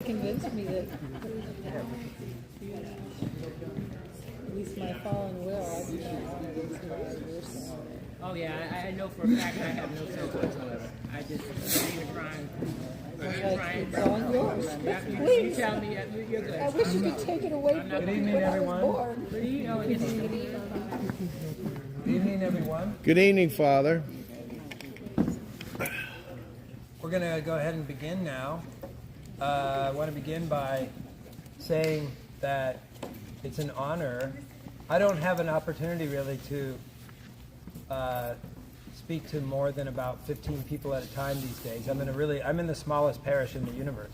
Convinced me that at least my fallen will, I do not want it as your son. Oh yeah, I know for a fact I have no sense whatsoever. I just you're trying. It's all yours. You Please. tell me you're good. I wish you could take it away from me when I was born. Good evening. Good evening, everyone. Good evening, Father. We're going to go ahead and begin now. I want to begin by saying that it's an honor. I don't have an opportunity really to speak to more than about 15 people at a time these days. I'm in the smallest parish in the universe.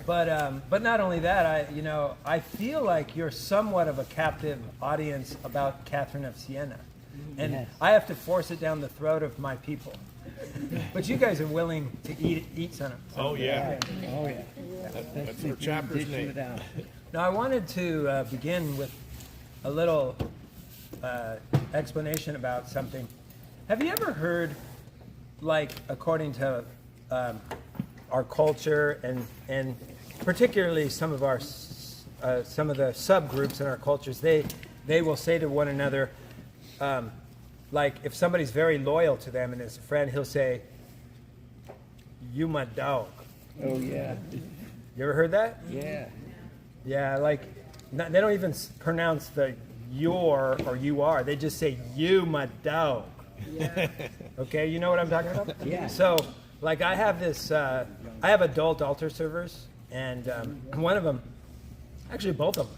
But not only that, I feel like you're somewhat of a captive audience about Catherine of Siena, and yes. I have to force it down the throat of my people. But you guys are willing to eat some. Oh yeah. Oh yeah. That's her chapter's name. Now I wanted to begin with a little explanation about something. Have you ever heard, like, according to our culture and particularly some of the subgroups in our cultures, they will say to one another, like if somebody's very loyal to them and is a friend, he'll say, "You my dog." Oh yeah. You ever heard that? Yeah. Yeah, like they don't even pronounce the "your" or "you are." They just say, "You my dog." Yeah. Okay, you know what I'm talking about? Yeah. So, like, I have this. I have adult altar servers, and one of them, actually both of them,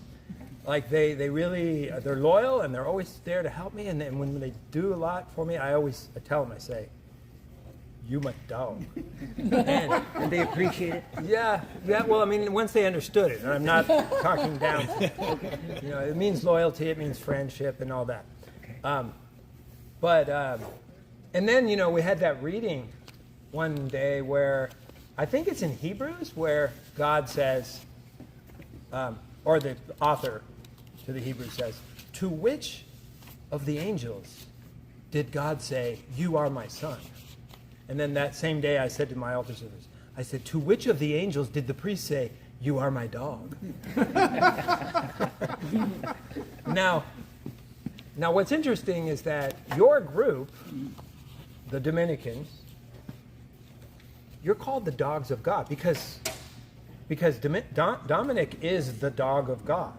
like they really they're loyal and they're always there to help me. And then when they do a lot for me, I tell them, I say, "You my dog," And they appreciate it. Yeah. Well, I mean, once they understood it, and I'm not talking down. It means loyalty, it means friendship, and all that. Okay. And then we had that reading one day where I think it's in Hebrews where God says, or the author to the Hebrews says, "To which of the angels did God say, 'You are my son'?" And then that same day I said to my altar servers, I said, "To which of the angels did the priest say, 'You are my dog'?" Now, what's interesting is that your group, the Dominicans, you're called the dogs of God because Dominic is the dog of God.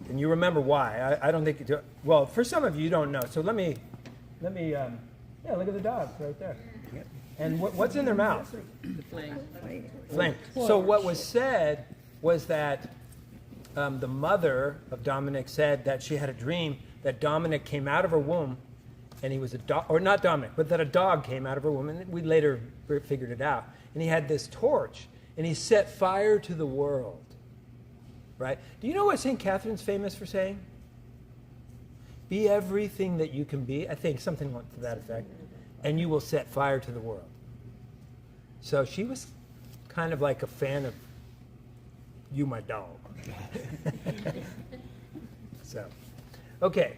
And you remember why. I don't think, well, for some of you don't know. So let me, look at the dogs right there. And what's in their mouth? The flame. Flame. So what was said was that the mother of Dominic said that she had a dream that Dominic came out of her womb, and he was a dog, or not Dominic, but that a dog came out of her womb, and we later figured it out. And he had this torch, and he set fire to the world. Right? Do you know what St. Catherine's famous for saying? Be everything that you can be. I think something to that effect. And you will set fire to the world. So she was kind of like a fan of "You my dog." So, okay.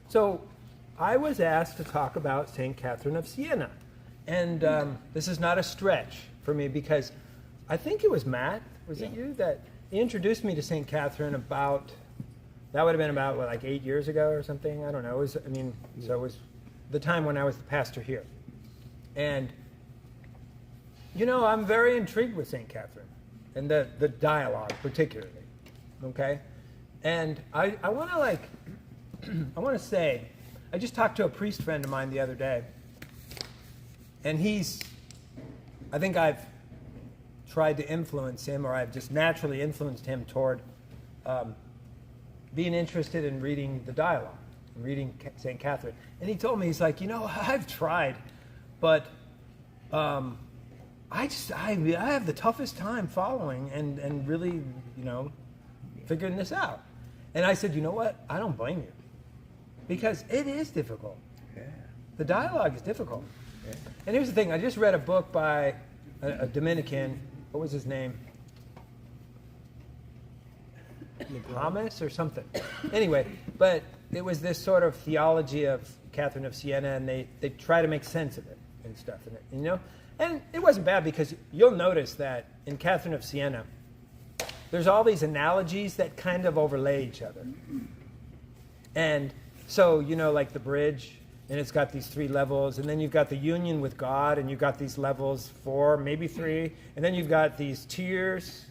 So I was asked to talk about St. Catherine of Siena. And this is not a stretch for me because I think it was Matt, was it you, that introduced me to St. Catherine that would have been about, like 8 years ago or something? I don't know. So it was the time when I was the pastor here. And, I'm very intrigued with St. Catherine and the dialogue particularly, okay? And I want to say, I just talked to a priest friend of mine the other day, and I think I've tried to influence him, or I've just naturally influenced him toward being interested in reading the dialogue, reading St. Catherine. And he told me, he's like, I've tried, but I have the toughest time following and really, figuring this out. And I said, you know what? I don't blame you. Because it is difficult. Yeah. The dialogue is difficult. Yeah. And here's the thing. I just read a book by a Dominican. What was his name? Thomas or something. Anyway, but it was this sort of theology of Catherine of Siena, and they try to make sense of it. and stuff in it, you know? And it wasn't bad because you'll notice that in Catherine of Siena, there's all these analogies that kind of overlay each other. And so, you know, like the bridge, and it's got these 3 levels, and then you've got the union with God, and you've got these levels 4, maybe 3, and then you've got these tiers,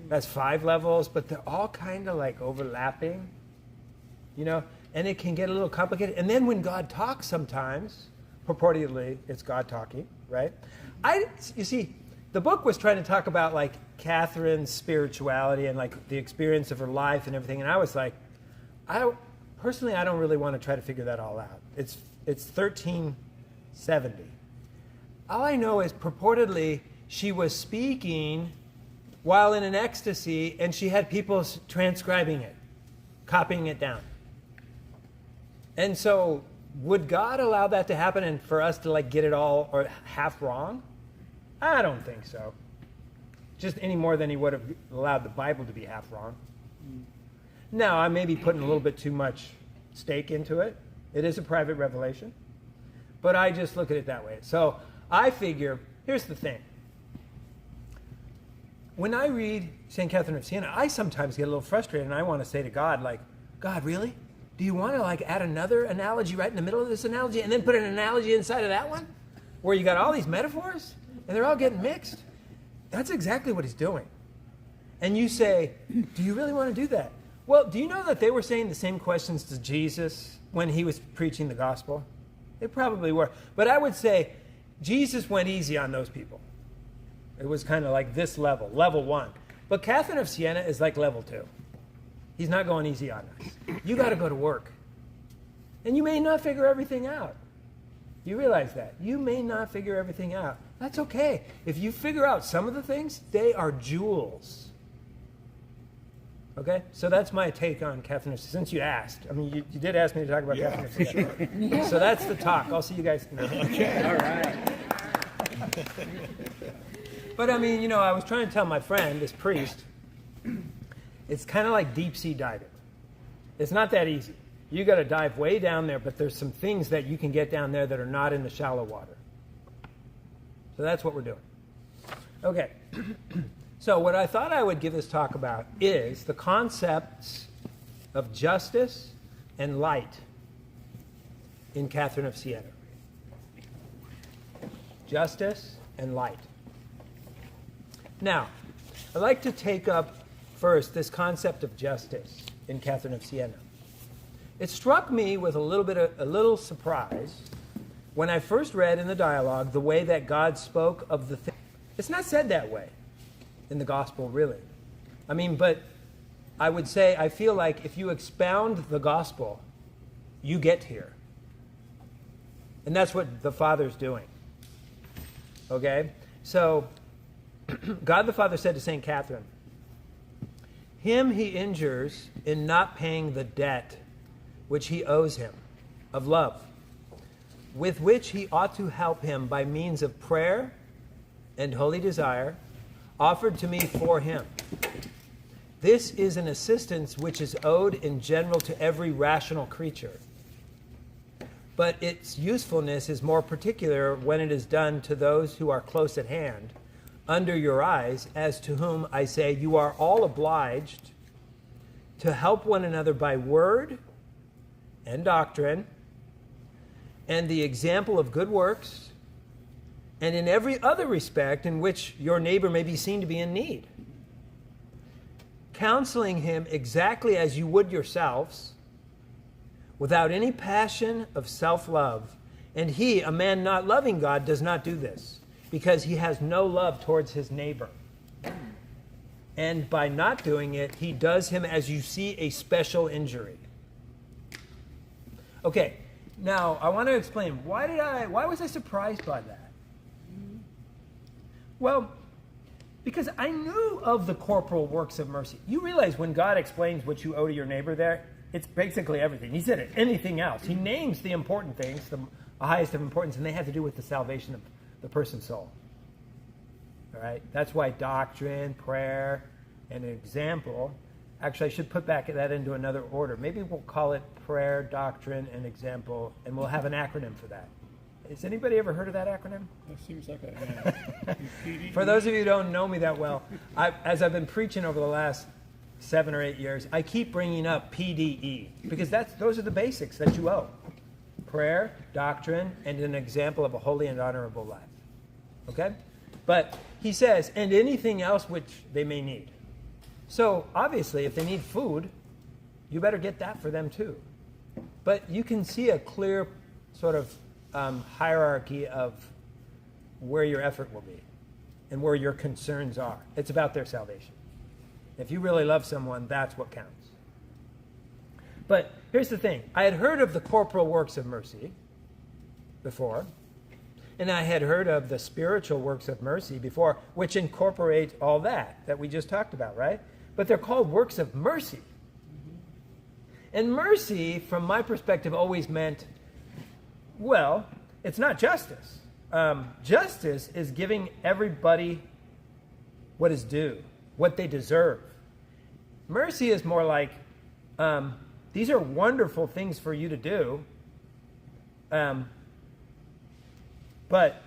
that's 5 levels, but they're all kind of like overlapping, you know, and it can get a little complicated. And then when God talks sometimes, purportedly, it's God talking, right? You see, the book was trying to talk about like Catherine's spirituality and like the experience of her life and everything, and I was like, I don't really want to try to figure that all out. It's 1370. All I know is purportedly she was speaking while in an ecstasy, and she had people transcribing it, copying it down. And so would God allow that to happen and for us to like get it all or half wrong? I don't think so. Just any more than he would have allowed the Bible to be half wrong. Now, I may be putting a little bit too much stake into it. It is a private revelation. But I just look at it that way. So I figure, here's the thing. When I read St. Catherine of Siena, I sometimes get a little frustrated and I want to say to God, like, God, really? Do you want to like add another analogy right in the middle of this analogy and then put an analogy inside of that one? Where you got all these metaphors and they're all getting mixed? That's exactly what he's doing. And you say, do you really want to do that? Well, do you know that they were saying the same questions to Jesus when he was preaching the gospel? They probably were. But I would say Jesus went easy on those people. It was kind of like this level, level 1. But Catherine of Siena is like level 2. He's not going easy on us. You got to go to work. And you may not figure everything out. You realize that. You may not figure everything out. That's okay. If you figure out some of the things, they are jewels. Okay? So that's my take on Catherine of Siena. Since you asked. I mean, you did ask me to talk about Catherine of Siena. Sure. So that's the talk. I'll see you guys. Okay. All right. But I mean, you know, I was trying to tell my friend, this priest, it's kind of like deep sea diving. It's not that easy. You got to dive way down there, but there's some things that you can get down there that are not in the shallow water. So that's what we're doing. Okay. So what I thought I would give this talk about is the concepts of justice and light in Catherine of Siena. Justice and light. Now, I'd like to take up first this concept of justice in Catherine of Siena. It struck me with a little surprise when I first read in the dialogue the way that God spoke of the thing. It's not said that way in the gospel, really. I mean, but I would say I feel like if you expound the gospel, you get here. And that's what the Father's doing. Okay? So, God the Father said to St. Catherine, him he injures in not paying the debt which he owes him of love, with which he ought to help him by means of prayer and holy desire offered to me for him. This is an assistance which is owed in general to every rational creature, but its usefulness is more particular when it is done to those who are close at hand, under your eyes, as to whom I say you are all obliged to help one another by word and doctrine and the example of good works, and in every other respect in which your neighbor may be seen to be in need, counseling him exactly as you would yourselves, without any passion of self-love. And he, a man not loving God, does not do this, because he has no love towards his neighbor. And by not doing it, he does him, as you see, a special injury. Okay, now I want to explain, why was I surprised by that? Well, because I knew of the corporal works of mercy. You realize when God explains what you owe to your neighbor there, it's basically everything. He said it, anything else. He names the important things, the highest of importance, and they have to do with the salvation of the person's soul. All right? That's why doctrine, prayer, and example. Actually, I should put back that into another order. Maybe we'll call it prayer, doctrine, and example, and we'll have an acronym for that. Has anybody ever heard of that acronym? That seems like a PD. For those of you who don't know me that well, as I've been preaching over the last 7 or 8 years, I keep bringing up PDE because those are the basics that you owe. Prayer, doctrine, and an example of a holy and honorable life. Okay? But he says, and anything else which they may need. So, obviously, if they need food, you better get that for them too. But you can see a clear sort of hierarchy of where your effort will be and where your concerns are. It's about their salvation. If you really love someone, that's what counts. But here's the thing. I had heard of the corporal works of mercy before, and I had heard of the spiritual works of mercy before, which incorporate all that we just talked about, right? But they're called works of mercy. And mercy, from my perspective, always meant, well, it's not justice. Justice is giving everybody what is due, what they deserve. Mercy is more like, these are wonderful things for you to do, but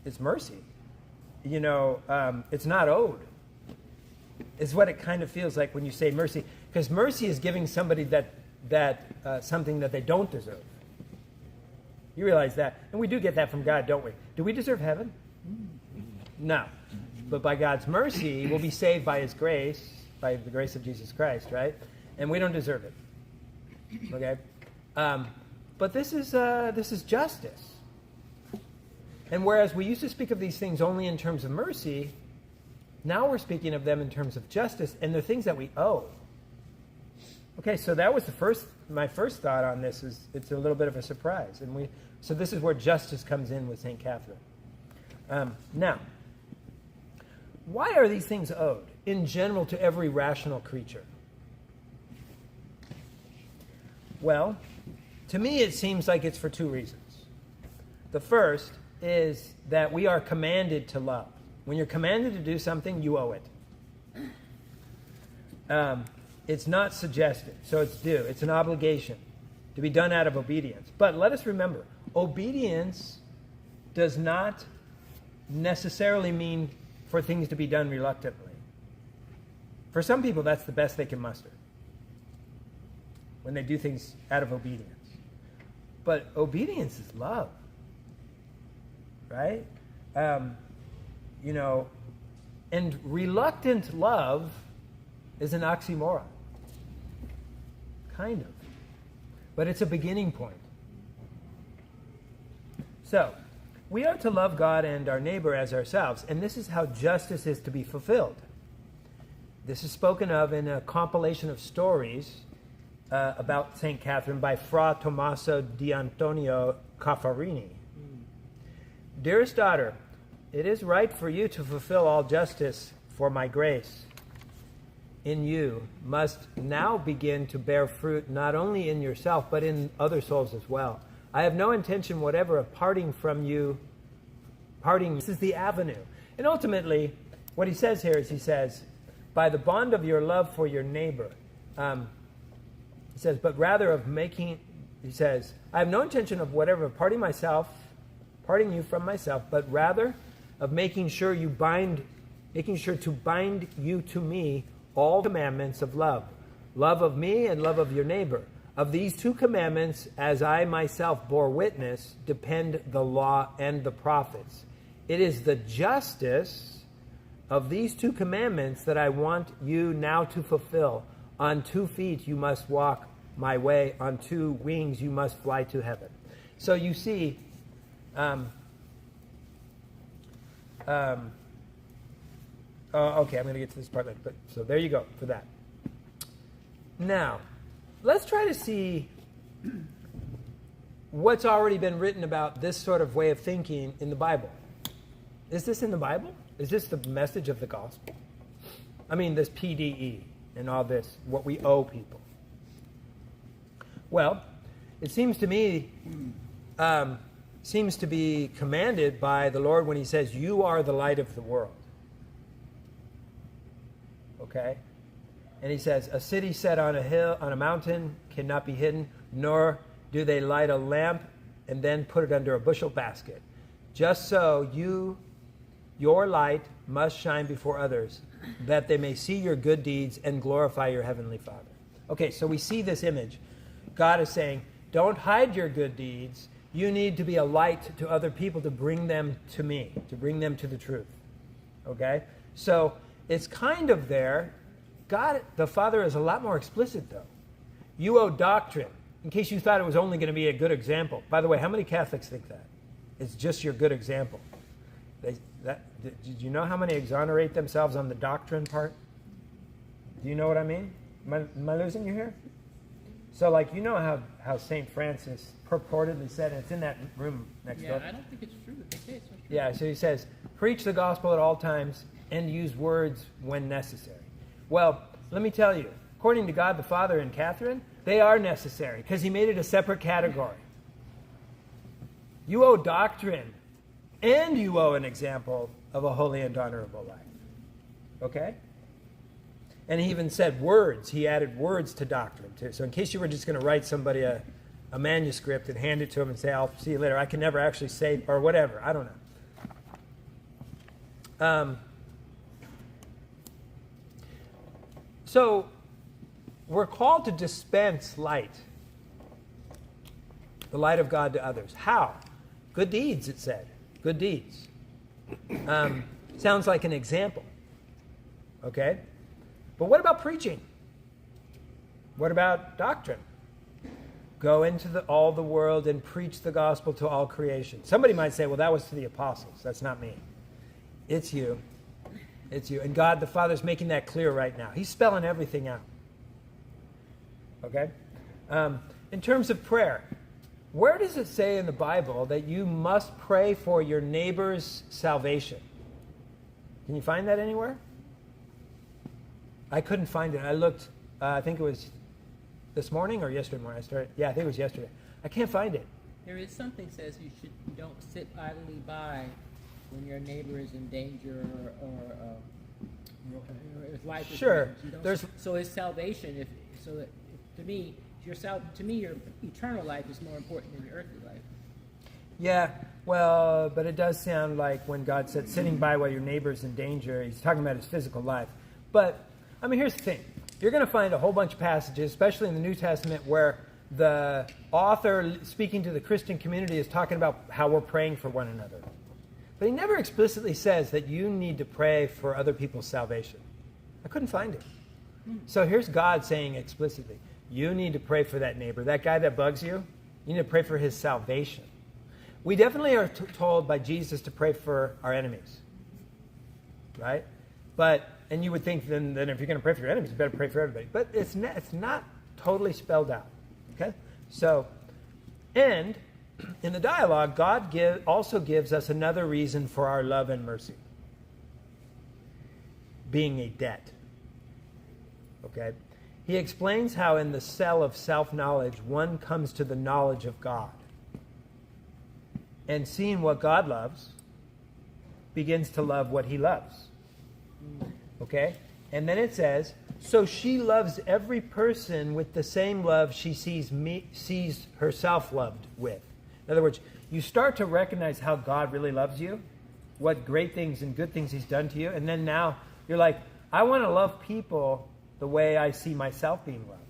it's mercy. It's not owed. Is what it kind of feels like when you say mercy, because mercy is giving somebody that something that they don't deserve. You realize that, and we do get that from God, don't we? Do we deserve heaven? No, but by God's mercy, we'll be saved by His grace, by the grace of Jesus Christ, right? And we don't deserve it. Okay, but this is justice. And whereas we used to speak of these things only in terms of mercy, now we're speaking of them in terms of justice, and they're things that we owe. Okay, so that was my first thought on this is it's a little bit of a surprise. So this is where justice comes in with St. Catherine. Now, why are these things owed in general to every rational creature? Well, to me it seems like it's for 2 reasons. The first is that we are commanded to love. When you're commanded to do something, you owe it. It's not suggested, so it's due. It's an obligation to be done out of obedience. But let us remember, obedience does not necessarily mean for things to be done reluctantly. For some people, that's the best they can muster, when they do things out of obedience. But obedience is love, right? And reluctant love is an oxymoron. Kind of. But it's a beginning point. So, we are to love God and our neighbor as ourselves, and this is how justice is to be fulfilled. This is spoken of in a compilation of stories about St. Catherine by Fra Tommaso di Antonio Caffarini. Dearest daughter, it is right for you to fulfill all justice, for my grace in you must now begin to bear fruit not only in yourself, but in other souls as well. I have no intention whatever of parting from you. This is the avenue. And ultimately, what he says here is, he says, by the bond of your love for your neighbor, he says, but rather of making, he says, I have no intention of whatever of parting you from myself, but rather of making sure to bind you to me all commandments of love of me and love of your neighbor. Of these 2 commandments, as I myself bore witness, depend the law and the prophets. It is the justice of these 2 commandments that I want you now to fulfill. On 2 feet you must walk my way, on 2 wings you must fly to heaven. So you see, okay, I'm going to get to this part later. But so there you go for that. Now, let's try to see what's already been written about this sort of way of thinking in the Bible. Is this in the Bible? Is this the message of the gospel? I mean, this PDE and all this, what we owe people. Well, it seems to me, seems to be commanded by the Lord when he says, you are the light of the world. Okay? And he says, a city set on a hill, on a mountain, cannot be hidden, nor do they light a lamp and then put it under a bushel basket. Just so your light must shine before others, that they may see your good deeds and glorify your heavenly Father. Okay, so we see this image. God is saying, don't hide your good deeds. You need to be a light to other people to bring them to me, to bring them to the truth. Okay? So it's kind of there. God, the Father, is a lot more explicit, though. You owe doctrine, in case you thought it was only going to be a good example. By the way, how many Catholics think that? It's just your good example. Did you know how many exonerate themselves on the doctrine part? Do you know what I mean? Am I losing you here? So, like, you know how St. Francis purportedly said, and it's in that room next door. Yeah, I don't think it's true. They say it's not true. Yeah, so he says, preach the gospel at all times and use words when necessary. Well, let me tell you, according to God the Father and Catherine, they are necessary because he made it a separate category. You owe doctrine and you owe an example of a holy and honorable life. Okay? And he even said words. He added words to doctrine too. So in case you were just going to write somebody a manuscript and hand it to him and say, I'll see you later, I can never actually say, or whatever. I don't know. So we're called to dispense light, the light of God to others. How? Good deeds, it said. Good deeds. Sounds like an example. Okay? But what about preaching? What about doctrine? Go into all the world and preach the gospel to all creation. Somebody might say, well, that was to the apostles. That's not me. It's you. It's you. And God the Father's making that clear right now. He's spelling everything out. Okay? In terms of prayer, where does it say in the Bible that you must pray for your neighbor's salvation? Can you find that anywhere? I couldn't find it. I looked, I think it was this morning or yesterday morning. I think it was yesterday. I can't find it. There is something says you don't sit idly by when your neighbor is in danger or if life is Sure. So is salvation to me your eternal life is more important than your earthly life. Yeah, well, but it does sound like when God said sitting by while your neighbor's in danger, he's talking about his physical life. But, I mean, here's the thing. You're going to find a whole bunch of passages, especially in the New Testament, where the author speaking to the Christian community is talking about how we're praying for one another. But he never explicitly says that you need to pray for other people's salvation. I couldn't find it. So here's God saying explicitly, you need to pray for that neighbor. That guy that bugs you, you need to pray for his salvation. We definitely are told by Jesus to pray for our enemies. Right? And you would think then if you're going to pray for your enemies, you better pray for everybody. But it's not totally spelled out. Okay? So, and in the dialogue, God also gives us another reason for our love and mercy. Being a debt. Okay? He explains how in the cell of self-knowledge, one comes to the knowledge of God. And seeing what God loves, begins to love what he loves. Okay? And then it says, so she loves every person with the same love she sees herself loved with. In other words, you start to recognize how God really loves you, what great things and good things he's done to you, and then now you're like, I want to love people the way I see myself being loved.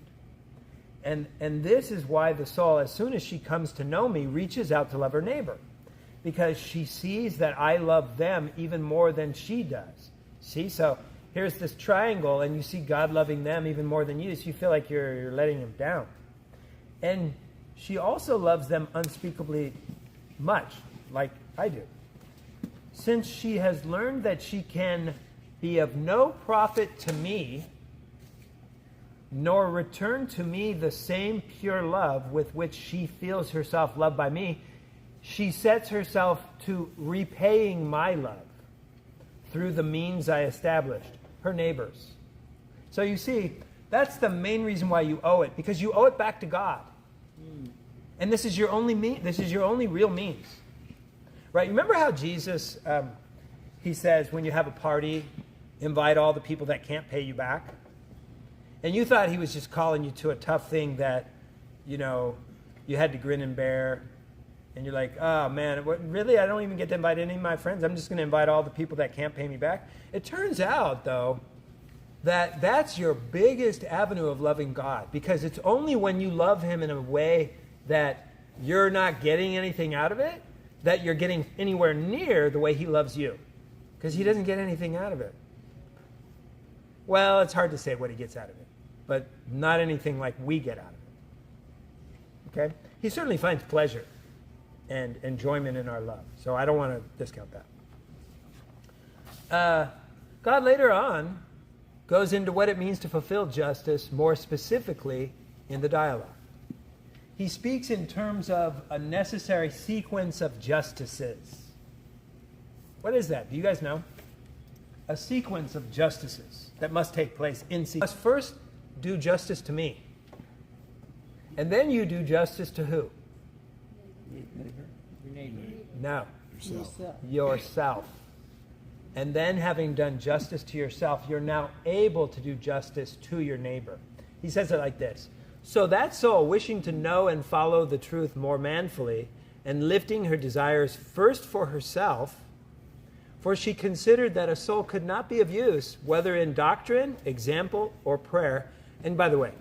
And this is why the soul, as soon as she comes to know me, reaches out to love her neighbor. Because she sees that I love them even more than she does. See, so here's this triangle, and you see God loving them even more than you, so you feel like you're letting him down. And she also loves them unspeakably much, like I do. Since she has learned that she can be of no profit to me, nor return to me the same pure love with which she feels herself loved by me, she sets herself to repaying my love through the means I established, her neighbors. So you see, that's the main reason why you owe it, because you owe it back to God. And this is your only real means. Right? Remember how Jesus, he says, when you have a party, invite all the people that can't pay you back? And you thought he was just calling you to a tough thing that, you had to grin and bear. And you're like, oh man, really? I don't even get to invite any of my friends. I'm just going to invite all the people that can't pay me back. It turns out, though, that that's your biggest avenue of loving God, because it's only when you love him in a way that you're not getting anything out of it that you're getting anywhere near the way he loves you, because he doesn't get anything out of it. Well, it's hard to say what he gets out of it, but not anything like we get out of it. Okay? He certainly finds pleasure and enjoyment in our love, so I don't want to discount that. God later on goes into what it means to fulfill justice more specifically in the dialogue. He speaks in terms of a necessary sequence of justices. What is that? Do you guys know? A sequence of justices that must take place in sequence. You must first do justice to me. And then you do justice to who? Your neighbor. No. Yourself. Yourself. And then, having done justice to yourself, you're now able to do justice to your neighbor. He says it like this. So that soul, wishing to know and follow the truth more manfully, and lifting her desires first for herself, for she considered that a soul could not be of use, whether in doctrine, example, or prayer. And by the way,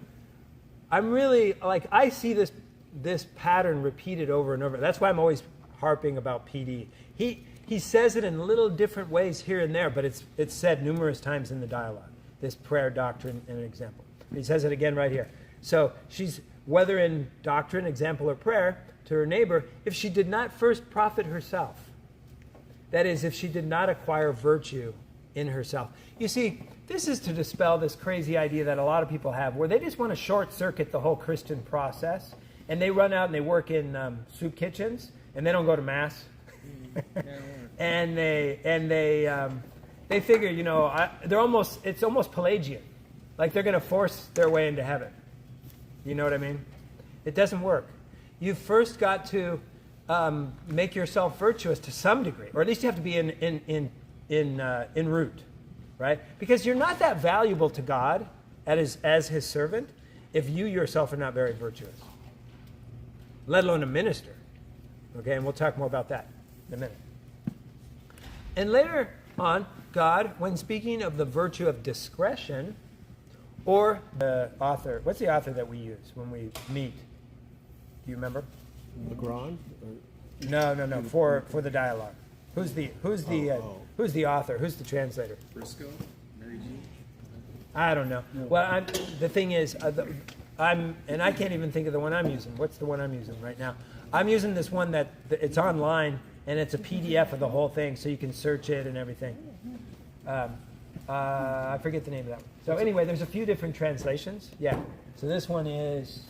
I'm really, I see this pattern repeated over and over. That's why I'm always harping about PD. He says it in little different ways here and there, but it's said numerous times in the dialogue, this prayer, doctrine, and an example. He says it again right here. So she's, whether in doctrine, example, or prayer, to her neighbor, if she did not first profit herself. That is, if she did not acquire virtue in herself. You see, this is to dispel this crazy idea that a lot of people have, where they just want to short-circuit the whole Christian process, and they run out and they work in soup kitchens, and they don't go to Mass. and they figure, it's almost Pelagian, like they're going to force their way into heaven. You know what I mean? It doesn't work. You've first got to make yourself virtuous to some degree, or at least you have to be in root, right? Because you're not that valuable to God as his servant if you yourself are not very virtuous, let alone a minister. Okay, and we'll talk more about that in a minute. And later on, God, when speaking of the virtue of discretion, or the author, what's the author that we use when we meet? Do you remember? Legrand? No. For the dialogue, who's the author? Who's the translator? Briscoe? Mary Jean? I don't know. Well, the thing is, I can't even think of the one I'm using. What's the one I'm using right now? I'm using this one that it's online, and it's a PDF of the whole thing, so you can search it and everything. I forget the name of that one. So anyway, there's a few different translations. Yeah. So this one is...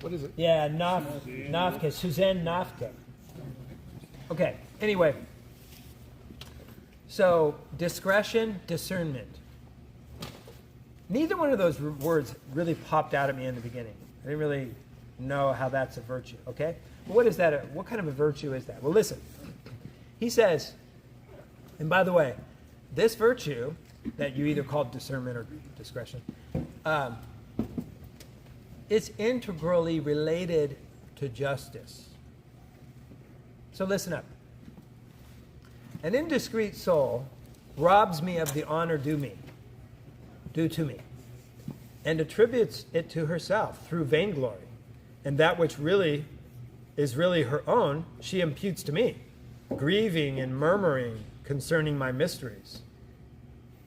What is it? Yeah, Nafka, Suzanne Nafka. Okay, anyway. So, discretion, discernment. Neither one of those words really popped out at me in the beginning. I didn't really know how that's a virtue, okay? But what is that? What kind of a virtue is that? Well, listen. He says, and by the way, this virtue that you either call discernment or discretion, it's integrally related to justice. So listen up. An indiscreet soul robs me of the honor due to me, and attributes it to herself through vainglory, and that which really is really her own, she imputes to me, grieving and murmuring concerning my mysteries,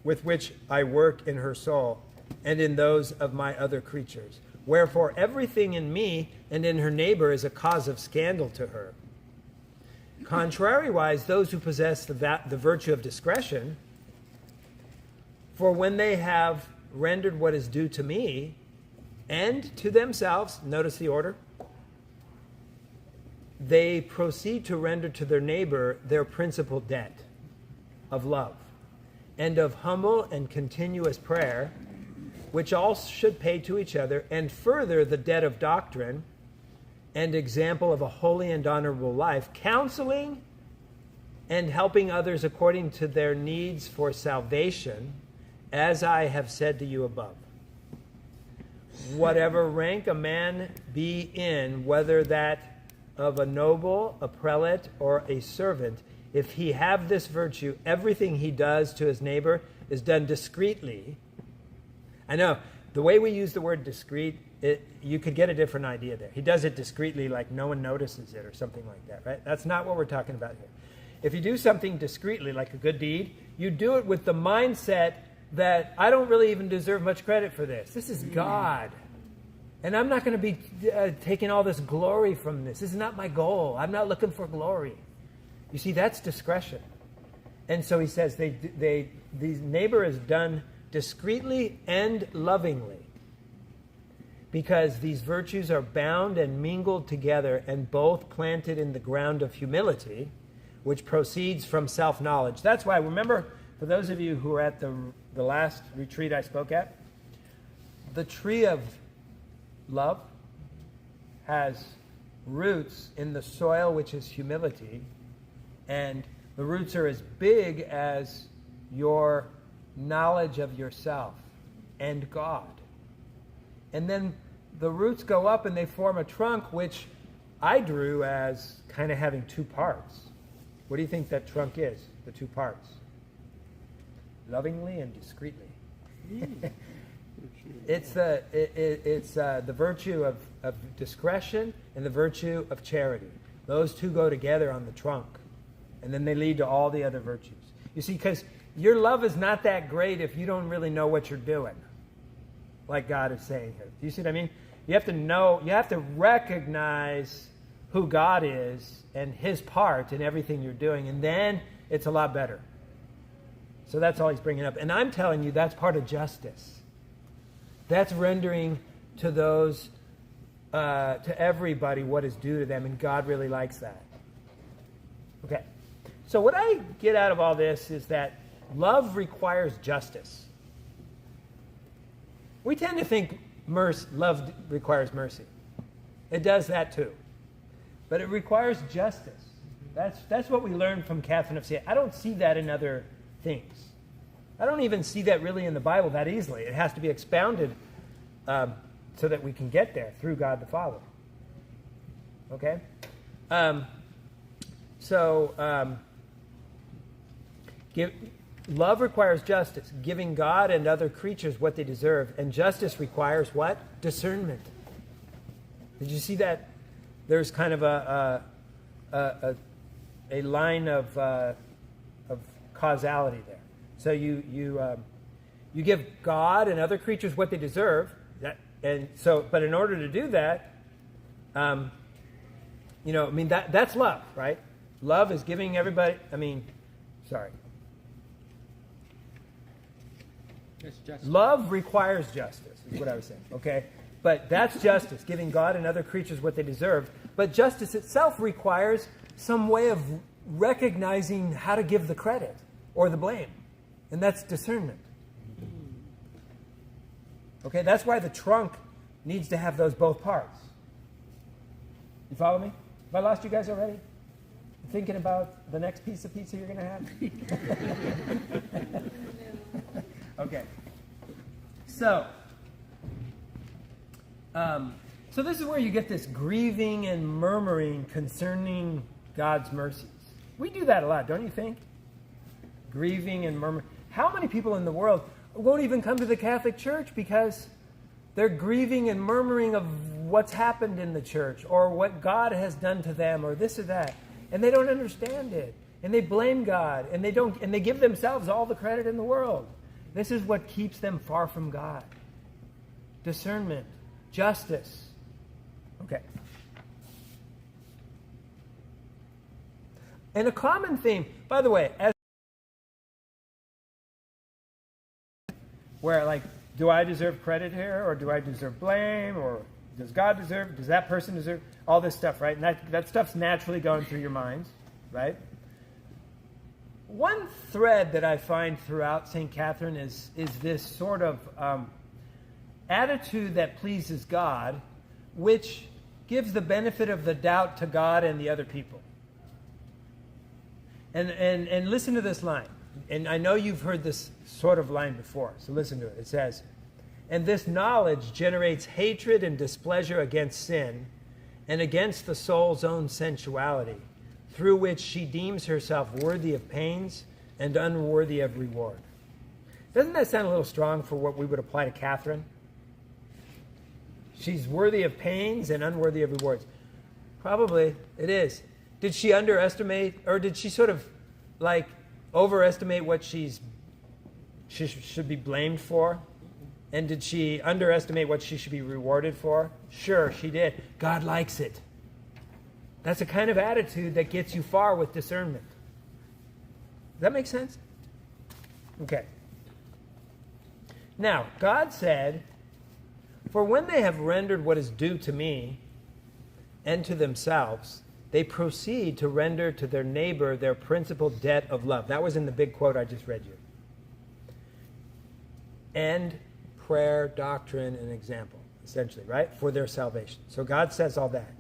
with which I work in her soul and in those of my other creatures. Wherefore everything in me and in her neighbor is a cause of scandal to her. Contrariwise, those who possess the virtue of discretion, for when they have rendered what is due to me and to themselves, notice the order, they proceed to render to their neighbor their principal debt of love and of humble and continuous prayer, which all should pay to each other, and further the debt of doctrine and example of a holy and honorable life, counseling and helping others according to their needs for salvation, as I have said to you above. whatever rank a man be in, whether that of a noble, a prelate, or a servant, if he have this virtue, everything he does to his neighbor is done discreetly. I know, the way we use the word discreet, you could get a different idea there. He does it discreetly, like no one notices it or something like that, right? That's not what we're talking about here. If you do something discreetly, like a good deed, you do it with the mindset that I don't really even deserve much credit for this. This is God. And I'm not going to be taking all this glory from this. This is not my goal. I'm not looking for glory. You see, that's discretion. And so he says the neighbor is done discreetly and lovingly, because these virtues are bound and mingled together and both planted in the ground of humility, which proceeds from self-knowledge. That's why, remember, for those of you who were at the last retreat I spoke at, the tree of love has roots in the soil, which is humility, and the roots are as big as your knowledge of yourself and God. And then the roots go up and they form a trunk, which I drew as kind of having two parts. What do you think that trunk is, the two parts? Lovingly and discreetly. It's the virtue of discretion and the virtue of charity. Those two go together on the trunk, and then they lead to all the other virtues. You see, because your love is not that great if you don't really know what you're doing, like God is saying here. Do you see what I mean? You have to know, you have to recognize who God is and his part in everything you're doing, and then it's a lot better. So that's all he's bringing up. And I'm telling you, that's part of justice. That's rendering to those, to everybody what is due to them, and God really likes that. Okay. So what I get out of all this is that love requires justice. We tend to think love requires mercy. It does that too. But it requires justice. That's what we learned from Catherine of Siena. I don't see that in other things. I don't even see that really in the Bible that easily. It has to be expounded so that we can get there through God the Father. Okay? Love requires justice, giving God and other creatures what they deserve. And justice requires what? Discernment. Did you see that? There's kind of a line of causality there. So you give God and other creatures what they deserve, but in order to do that, that's love, right? Love is giving everybody. Love requires justice, is what I was saying, okay? But that's justice, giving God and other creatures what they deserve. But justice itself requires some way of recognizing how to give the credit or the blame. And that's discernment. Okay, that's why the trunk needs to have those both parts. You follow me? Have I lost you guys already? Thinking about the next piece of pizza you're going to have? Okay. So this is where you get this grieving and murmuring concerning God's mercies. We do that a lot, don't you think? Grieving and murmuring. How many people in the world won't even come to the Catholic Church because they're grieving and murmuring of what's happened in the church or what God has done to them or this or that, and they don't understand it, and they blame God, and they give themselves all the credit in the world. This is what keeps them far from God. Discernment, justice. Okay. And a common theme, by the way, where do I deserve credit here, or do I deserve blame, or does that person deserve, all this stuff, right? And that stuff's naturally going through your minds, right? One thread that I find throughout St. Catherine is this sort of attitude that pleases God, which gives the benefit of the doubt to God and the other people. And listen to this line. And I know you've heard this sort of line before, so listen to it. It says, And this knowledge generates hatred and displeasure against sin and against the soul's own sensuality, through which she deems herself worthy of pains and unworthy of reward. Doesn't that sound a little strong for what we would apply to Catherine? She's worthy of pains and unworthy of rewards. Probably it is. Did she underestimate, or did she sort of like overestimate what she should be blamed for? And did she underestimate what she should be rewarded for? Sure, she did. God likes it. That's a kind of attitude that gets you far with discernment. Does that make sense? Okay. Now, God said, "For when they have rendered what is due to me and to themselves, they proceed to render to their neighbor their principal debt of love." That was in the big quote I just read you. And prayer, doctrine, and example, essentially, right? For their salvation. So God says all that.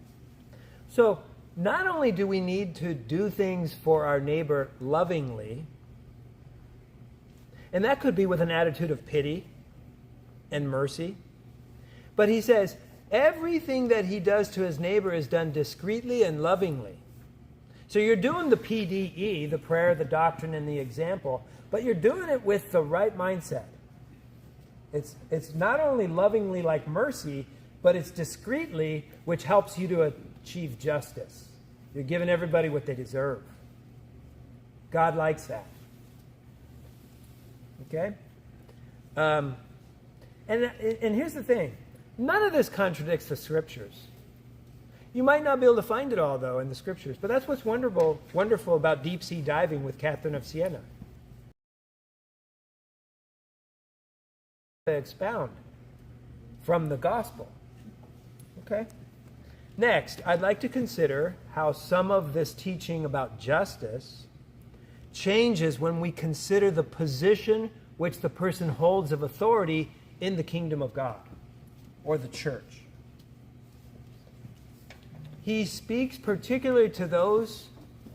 So not only do we need to do things for our neighbor lovingly, and that could be with an attitude of pity and mercy, but he says everything that he does to his neighbor is done discreetly and lovingly. So you're doing the PDE, the prayer, the doctrine, and the example, but you're doing it with the right mindset. It's not only lovingly like mercy, but it's discreetly, which helps you to achieve justice. You're giving everybody what they deserve. God likes that. Okay? And here's the thing. None of this contradicts the Scriptures. You might not be able to find it all, though, in the Scriptures. But that's what's wonderful about deep-sea diving with Catherine of Siena. Expound from the gospel. Okay? Next, I'd like to consider how some of this teaching about justice changes when we consider the position which the person holds of authority in the kingdom of God or the church. He speaks particularly to those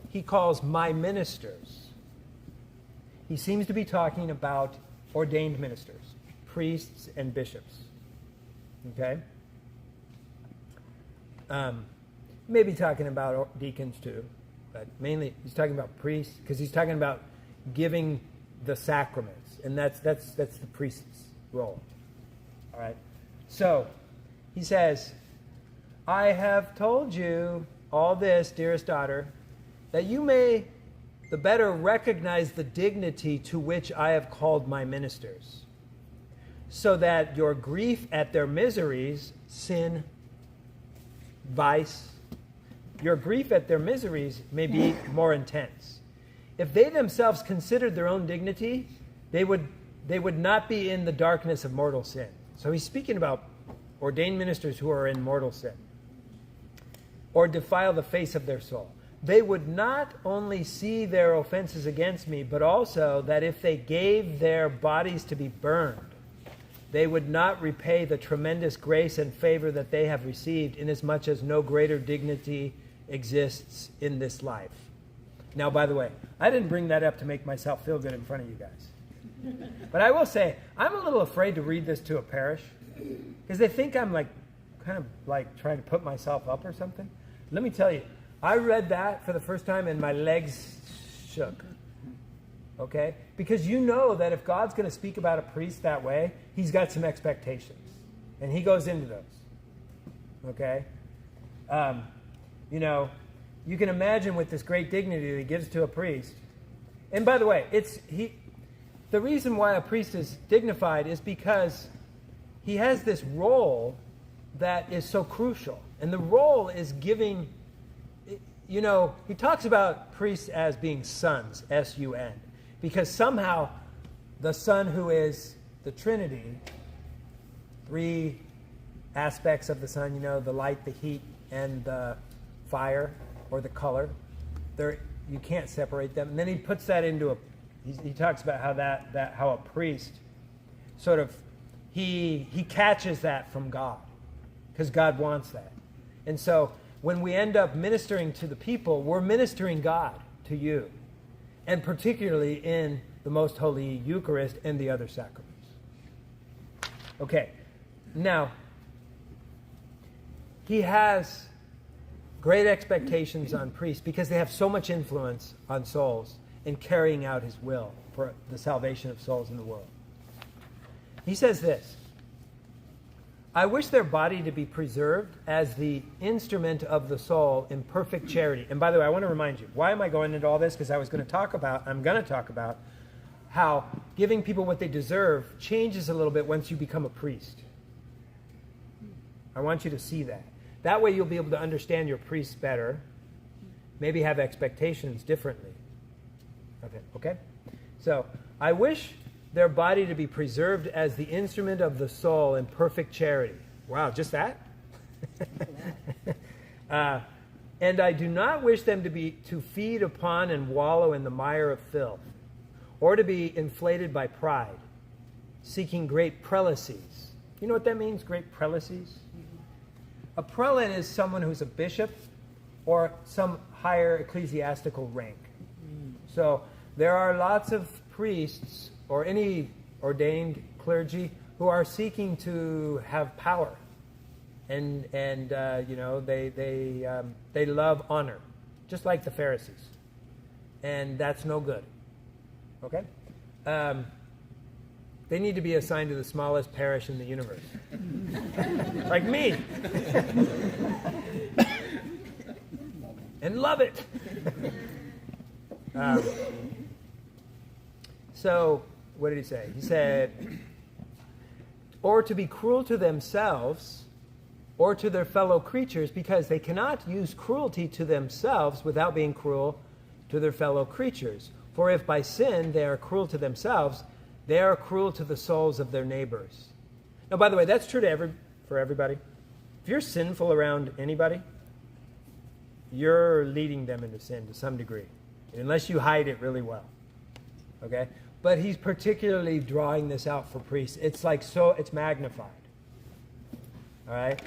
he calls my ministers. He seems to be talking about ordained ministers, priests and bishops. Okay? Maybe talking about deacons too, but mainly he's talking about priests because he's talking about giving the sacraments, and that's the priest's role. All right? So, he says, "I have told you all this, dearest daughter, that you may the better recognize the dignity to which I have called my ministers, so that your grief at their miseries, sin, vice, your grief at their miseries may be more intense. If they themselves considered their own dignity, they would not be in the darkness of mortal sin." So he's speaking about ordained ministers who are in mortal sin, or defile the face of their soul. They would not only see their offenses against me, but also that if they gave their bodies to be burned, they would not repay the tremendous grace and favor that they have received, inasmuch as no greater dignity exists in this life. Now, by the way, I didn't bring that up to make myself feel good in front of you guys. But I will say, I'm a little afraid to read this to a parish, because they think I'm kind of trying to put myself up or something. Let me tell you, I read that for the first time and my legs shook. Okay? Because you know that if God's going to speak about a priest that way, he's got some expectations. And he goes into those. Okay? You can imagine with this great dignity that he gives to a priest. And by the way, the reason why a priest is dignified is because he has this role that is so crucial. And the role is giving, he talks about priests as being sons, S-U-N. Because somehow the Son, who is the Trinity, three aspects of the Son, the light, the heat, and the fire, or the color, you can't separate them. And then he puts that into he talks about how a priest sort of, he catches that from God, because God wants that. And so when we end up ministering to the people, we're ministering God to you. And particularly in the Most Holy Eucharist and the other sacraments. Okay. Now, he has great expectations on priests because they have so much influence on souls in carrying out his will for the salvation of souls in the world. He says this: I wish their body to be preserved as the instrument of the soul in perfect charity. And by the way, I want to remind you, why am I going into all this? Because I'm going to talk about how giving people what they deserve changes a little bit once you become a priest. I want you to see that. That way you'll be able to understand your priests better, maybe have expectations differently of him, okay? So, I wish their body to be preserved as the instrument of the soul in perfect charity. Wow, just that? And I do not wish them to feed upon and wallow in the mire of filth, or to be inflated by pride, seeking great prelacies. You know what that means, great prelacies? A prelate is someone who's a bishop or some higher ecclesiastical rank. So there are lots of priests or any ordained clergy who are seeking to have power, and they love honor, just like the Pharisees, and that's no good. Okay, they need to be assigned to the smallest parish in the universe, like me, and love it. So, what did he say? He said, or to be cruel to themselves or to their fellow creatures, because they cannot use cruelty to themselves without being cruel to their fellow creatures. For if by sin they are cruel to themselves, they are cruel to the souls of their neighbors. Now, by the way, that's true for everybody. If you're sinful around anybody, you're leading them into sin to some degree, unless you hide it really well. Okay? But he's particularly drawing this out for priests. It's like it's magnified. All right?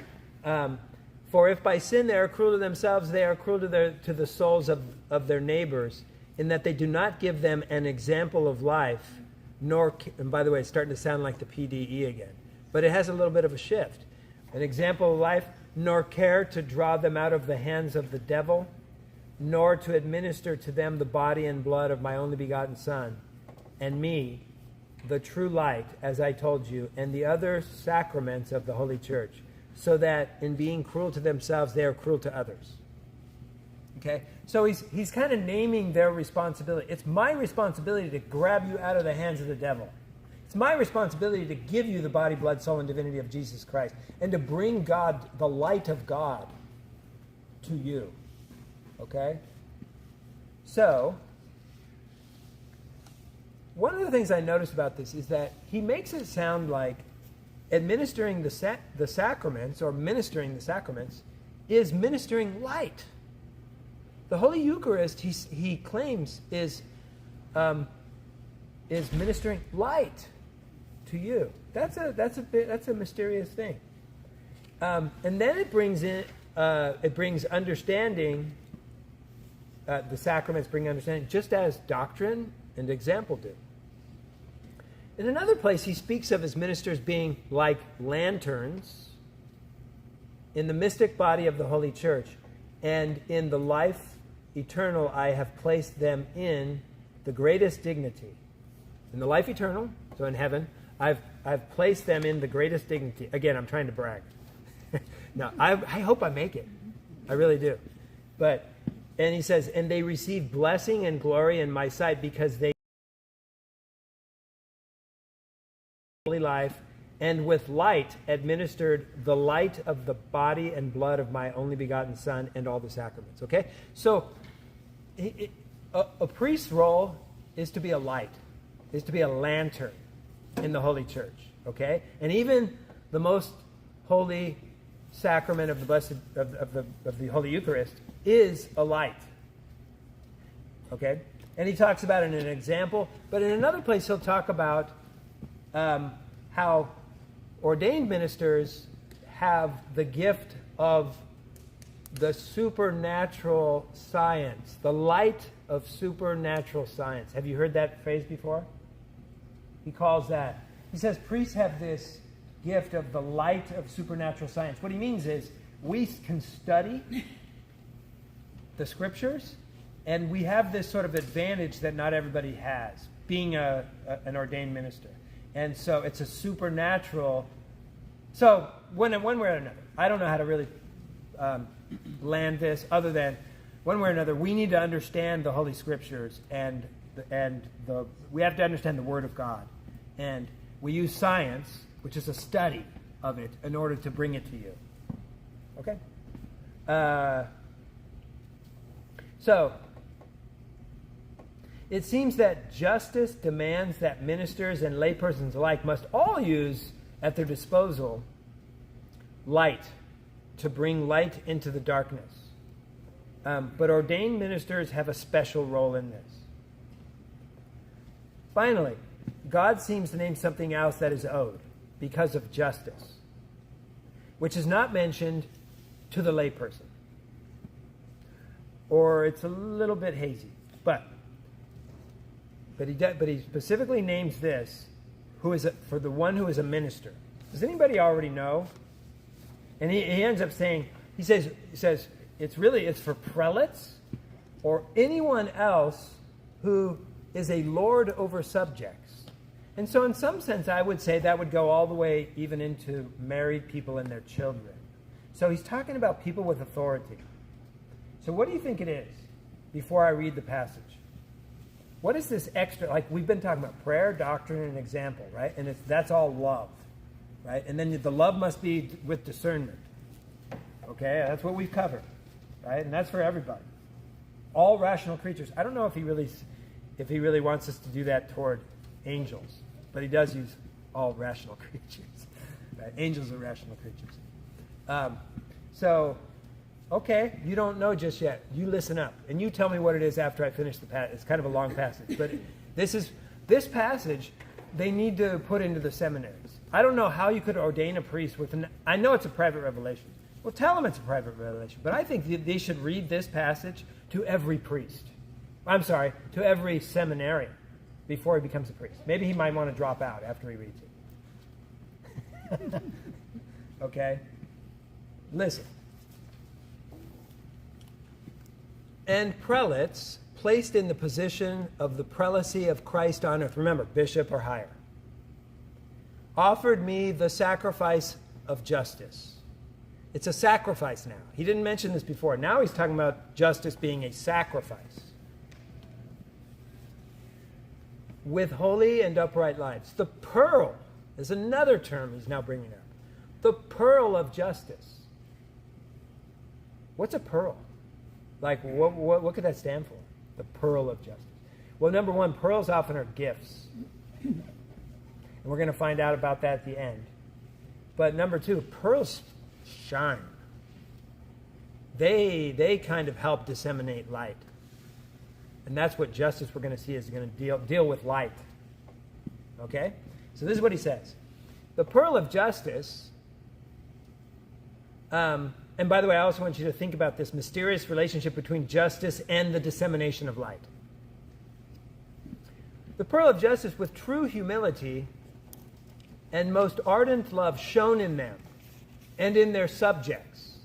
For if by sin they are cruel to themselves, they are cruel to the souls of their neighbors, in that they do not give them an example of life, and by the way, it's starting to sound like the PDE again, but it has a little bit of a shift. An example of life, nor care to draw them out of the hands of the devil, nor to administer to them the body and blood of my only begotten Son, and me, the true light, as I told you, and the other sacraments of the Holy Church, so that in being cruel to themselves, they are cruel to others. Okay? So he's kind of naming their responsibility. It's my responsibility to grab you out of the hands of the devil. It's my responsibility to give you the body, blood, soul, and divinity of Jesus Christ, and to bring God, the light of God, to you. Okay? So, one of the things I noticed about this is that he makes it sound like administering the sacraments, or ministering the sacraments, is ministering light. The Holy Eucharist, he claims, is ministering light to you. That's a mysterious thing. And then it brings understanding. The sacraments bring understanding, just as doctrine and example do. In another place, he speaks of his ministers being like lanterns in the mystic body of the Holy Church, and in the life eternal I have placed them in the greatest dignity. In the life eternal, so in heaven, I've placed them in the greatest dignity. Again, I'm trying to brag. No, I hope I make it. I really do. And he says, and they receive blessing and glory in my sight, because they holy life, and with light administered the light of the body and blood of my only begotten Son and all the sacraments. Okay? So, a priest's role is to be a light, is to be a lantern in the Holy Church. Okay? And even the most holy sacrament of the blessed of the Holy Eucharist is a light. Okay? And he talks about it in an example, but in another place he'll talk about how ordained ministers have the gift of the supernatural science, the light of supernatural science. Have you heard that phrase before? He calls that. He says priests have this gift of the light of supernatural science. What he means is we can study the scriptures, and we have this sort of advantage that not everybody has, being an ordained minister. And so it's a supernatural. So one way or another, I don't know how to really land this other than one way or another, we need to understand the Holy Scriptures, and we have to understand the Word of God. And we use science, which is a study of it, in order to bring it to you. Okay? So, it seems that justice demands that ministers and laypersons alike must all use at their disposal light to bring light into the darkness. But ordained ministers have a special role in this. Finally, God seems to name something else that is owed because of justice, which is not mentioned to the layperson. Or it's a little bit hazy. But he specifically names this for the one who is a minister. Does anybody already know? And he ends up saying, he says it's for prelates or anyone else who is a lord over subjects. And so in some sense, I would say that would go all the way even into married people and their children. So he's talking about people with authority. So what do you think it is before I read the passage? What is this extra, like we've been talking about prayer, doctrine, and example, right? And that's all love, right? And then the love must be with discernment. Okay, that's what we've covered, right? And that's for everybody. All rational creatures. I don't know if he really wants us to do that toward angels, but he does use all rational creatures. Right? Angels are rational creatures. Okay, you don't know just yet. You listen up, and you tell me what it is after I finish the passage. It's kind of a long passage, but this passage they need to put into the seminaries. I don't know how you could ordain a priest I know it's a private revelation. Well, tell them it's a private revelation, but I think they should read this passage to every priest. I'm sorry, to every seminarian before he becomes a priest. Maybe he might want to drop out after he reads it. Okay? Listen. And prelates placed in the position of the prelacy of Christ on earth, remember, bishop or higher, offered me the sacrifice of justice. It's a sacrifice now. He didn't mention this before. Now he's talking about justice being a sacrifice. With holy and upright lives. The pearl is another term he's now bringing up. The pearl of justice. What's a pearl? Like, what could that stand for? The pearl of justice. Well, number one, pearls often are gifts. And we're going to find out about that at the end. But number two, pearls shine. They kind of help disseminate light. And that's what justice we're going to see is going to deal with light. Okay? So this is what he says. The pearl of justice, and by the way, I also want you to think about this mysterious relationship between justice and the dissemination of light. The pearl of justice with true humility and most ardent love shown in them and in their subjects.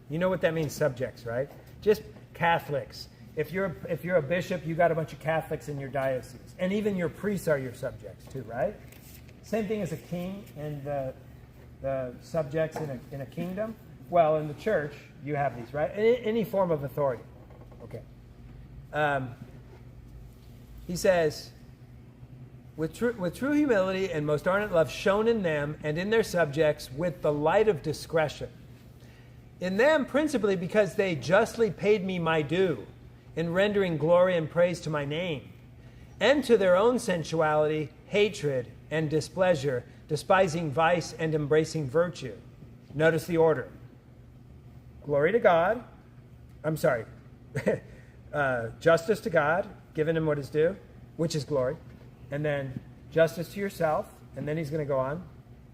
You know what that means, subjects, right? Just Catholics. If you're a bishop, you got a bunch of Catholics in your diocese. And even your priests are your subjects too, right? Same thing as a king and the subjects in a kingdom. Well, in the church, you have these, right? Any form of authority. Okay. He says, with true humility and most ardent love shown in them and in their subjects with the light of discretion. In them, principally because they justly paid me my due in rendering glory and praise to my name, and to their own sensuality, hatred, and displeasure, despising vice and embracing virtue. Notice the order. Glory to God. I'm sorry. Justice to God, giving him what is due, which is glory. And then justice to yourself. And then he's going to go on.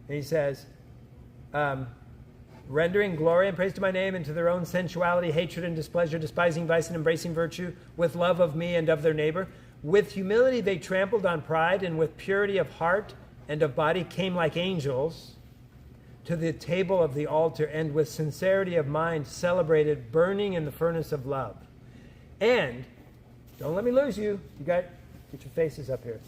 And he says, rendering glory and praise to my name, and to their own sensuality, hatred, and displeasure, despising vice and embracing virtue, with love of me and of their neighbor. With humility they trampled on pride, and with purity of heart and of body came like angels. to the table of the altar, and with sincerity of mind celebrated, burning in the furnace of love. And, don't let me lose you. Get your faces up here.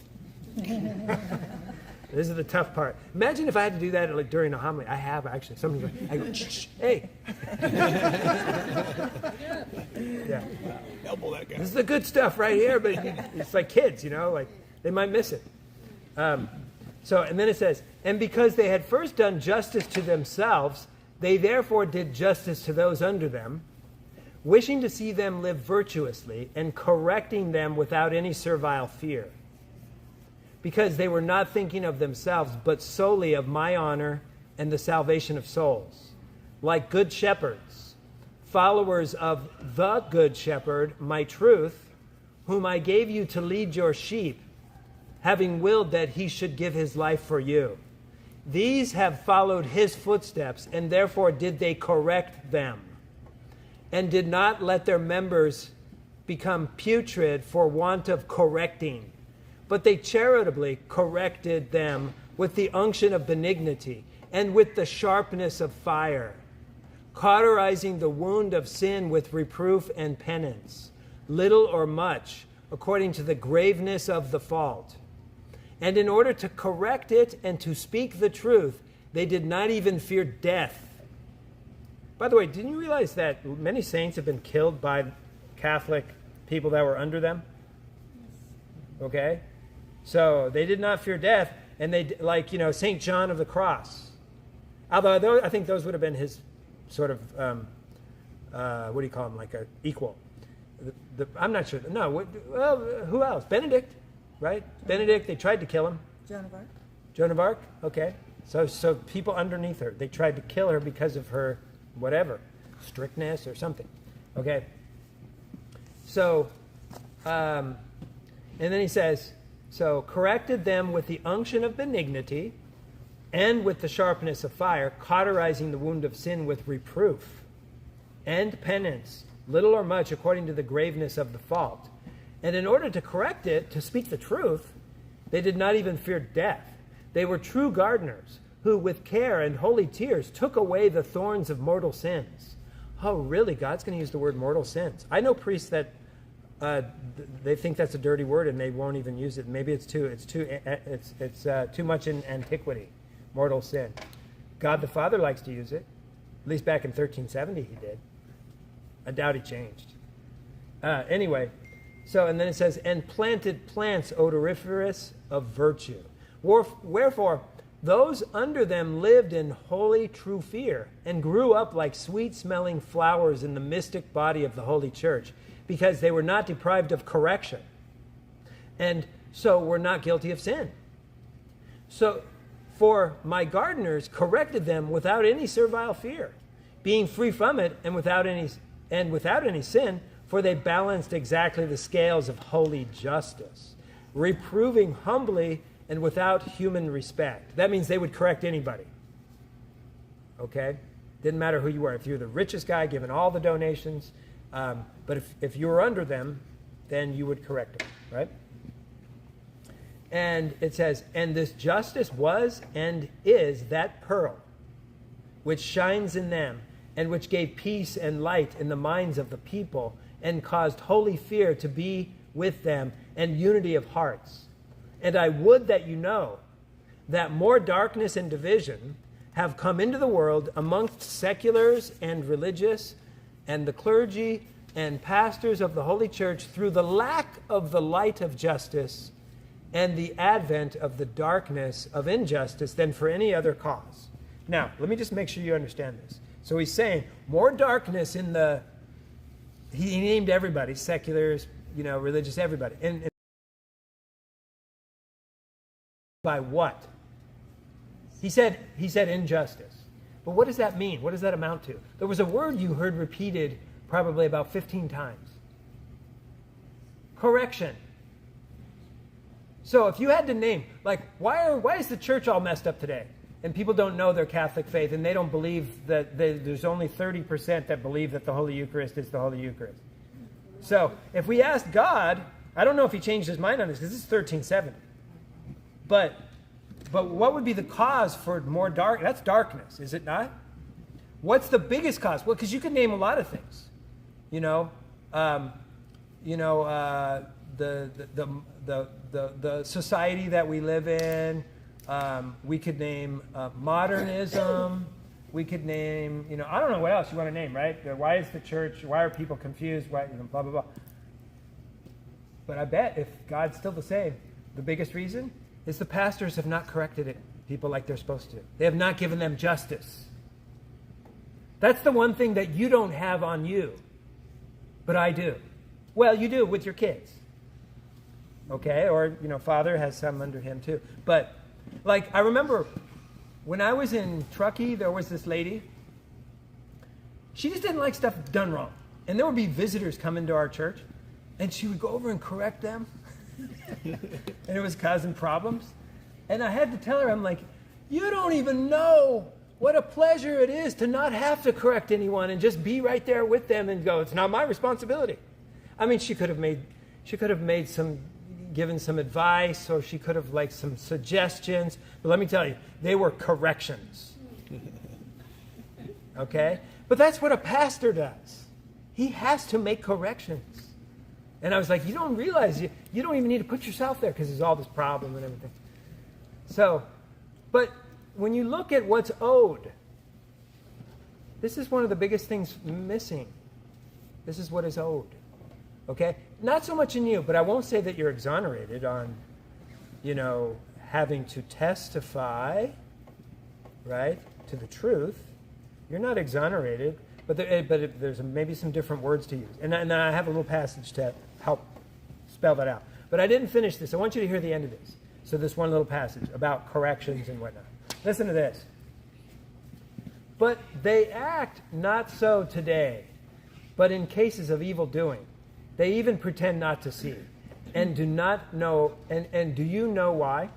This is the tough part. Imagine if I had to do that like during a homily. I have actually. Somebody's like, I go, shh, hey. Yeah. Elbow that guy. This is the good stuff right here, but it's like kids, like they might miss it. And then it says, and because they had first done justice to themselves, they therefore did justice to those under them, wishing to see them live virtuously and correcting them without any servile fear. Because they were not thinking of themselves, but solely of my honor and the salvation of souls. Like good shepherds, followers of the good shepherd, my truth, whom I gave you to lead your sheep, having willed that he should give his life for you. These have followed his footsteps, and therefore did they correct them, and did not let their members become putrid for want of correcting. But they charitably corrected them with the unction of benignity and with the sharpness of fire, cauterizing the wound of sin with reproof and penance, little or much, according to the graveness of the fault. And in order to correct it and to speak the truth, they did not even fear death. By the way, didn't you realize that many saints have been killed by Catholic people that were under them? Okay? So they did not fear death, and they, St. John of the Cross. Although I think those would have been his sort of, what do you call him, like a equal. I'm not sure. No, well, who else? Benedict, right? Benedict, they tried to kill him. Joan of Arc. Joan of Arc? Okay. So people underneath her, they tried to kill her because of her, whatever, strictness or something. Okay. So, and then he says, so corrected them with the unction of benignity and with the sharpness of fire, cauterizing the wound of sin with reproof and penance, little or much, according to the graveness of the fault. And in order to correct it, to speak the truth, they did not even fear death. They were true gardeners, who with care and holy tears took away the thorns of mortal sins. Oh, really? God's going to use the word mortal sins. I know priests that they think that's a dirty word and they won't even use it. Maybe it's too much in antiquity. Mortal sin. God the Father likes to use it. At least back in 1370 he did. I doubt he changed. Anyway, so and then it says, and planted plants odoriferous of virtue. Wherefore, those under them lived in holy true fear and grew up like sweet-smelling flowers in the mystic body of the Holy Church, because they were not deprived of correction, and so were not guilty of sin. So, for my gardeners corrected them without any servile fear, being free from it and without any sin, for they balanced exactly the scales of holy justice, reproving humbly and without human respect. That means they would correct anybody. Okay? Didn't matter who you were. If you're the richest guy giving all the donations, but if you were under them, then you would correct them, right? And it says, and this justice was and is that pearl which shines in them, and which gave peace and light in the minds of the people, and caused holy fear to be with them, and unity of hearts. And I would that you know that more darkness and division have come into the world amongst seculars and religious, and the clergy and pastors of the Holy Church, through the lack of the light of justice and the advent of the darkness of injustice, than for any other cause. Now, let me just make sure you understand this. So he's saying more darkness in the, he named everybody, seculars, religious, everybody. And by what? He said injustice. But what does that mean? What does that amount to? There was a word you heard repeated probably about 15 times. Correction. So if you had to name, why is the church all messed up today? And people don't know their Catholic faith, and they don't believe that there's only 30% that believe that the Holy Eucharist is the Holy Eucharist. So if we ask God, I don't know if he changed his mind on this, because this is 1370. But But what would be the cause for more dark? That's darkness, is it not? What's the biggest cause? Well, because you can name a lot of things. The society that we live in. We could name modernism. We could name, I don't know what else you want to name, right? Why is the church? Why are people confused? Why, blah blah blah. But I bet if God's still the same, the biggest reason is the pastors have not corrected it, people like they're supposed to. They have not given them justice. That's the one thing that you don't have on you, but I do. Well, you do with your kids. Okay? Or, father has some under him too. But, I remember when I was in Truckee, there was this lady. She just didn't like stuff done wrong. And there would be visitors come into our church, and she would go over and correct them. And it was causing problems. And I had to tell her, I'm like, you don't even know what a pleasure it is to not have to correct anyone and just be right there with them and go, it's not my responsibility. I mean, she could have given some advice, or she could have some suggestions. But let me tell you, they were corrections. Okay? But that's what a pastor does. He has to make corrections. And I was like, you don't realize you don't even need to put yourself there because there's all this problem and everything. So, but when you look at what's owed, this is one of the biggest things missing. This is what is owed. Okay? Not so much in you, but I won't say that you're exonerated on, having to testify, right, to the truth. You're not exonerated, but there's maybe some different words to use. And I have a little passage to help spell that out. But I didn't finish this. I want you to hear the end of this. So this one little passage about corrections and whatnot. Listen to this. But they act not so today, but in cases of evil doing. They even pretend not to see, and do not know. And do you know why?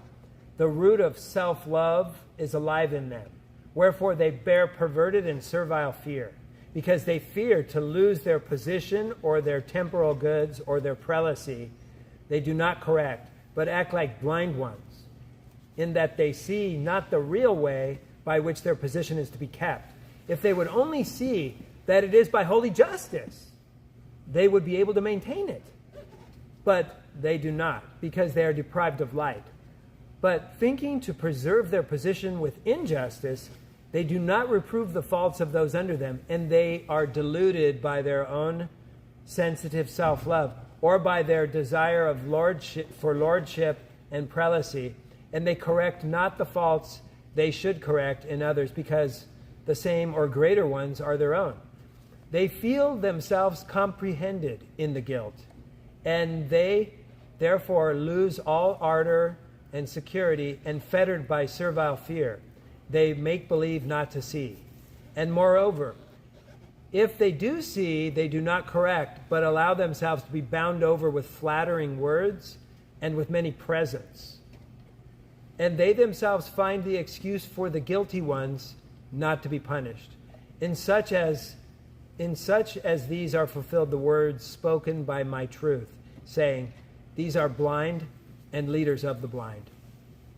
The root of self-love is alive in them. Wherefore they bear perverted and servile fear, because they fear to lose their position or their temporal goods or their prelacy. They do not correct, but act like blind ones, in that they see not the real way by which their position is to be kept. If they would only see that it is by holy justice, they would be able to maintain it. But they do not, because they are deprived of light. But thinking to preserve their position with injustice, they do not reprove the faults of those under them, and they are deluded by their own sensitive self-love, or by their desire of lordship and prelacy, and they correct not the faults they should correct in others, because the same or greater ones are their own. They feel themselves comprehended in the guilt, and they therefore lose all ardor and security, and fettered by servile fear, they make believe not to see. And moreover, if they do see, they do not correct, but allow themselves to be bound over with flattering words and with many presents. And they themselves find the excuse for the guilty ones not to be punished. In such as these are fulfilled the words spoken by my truth, saying, these are blind and leaders of the blind.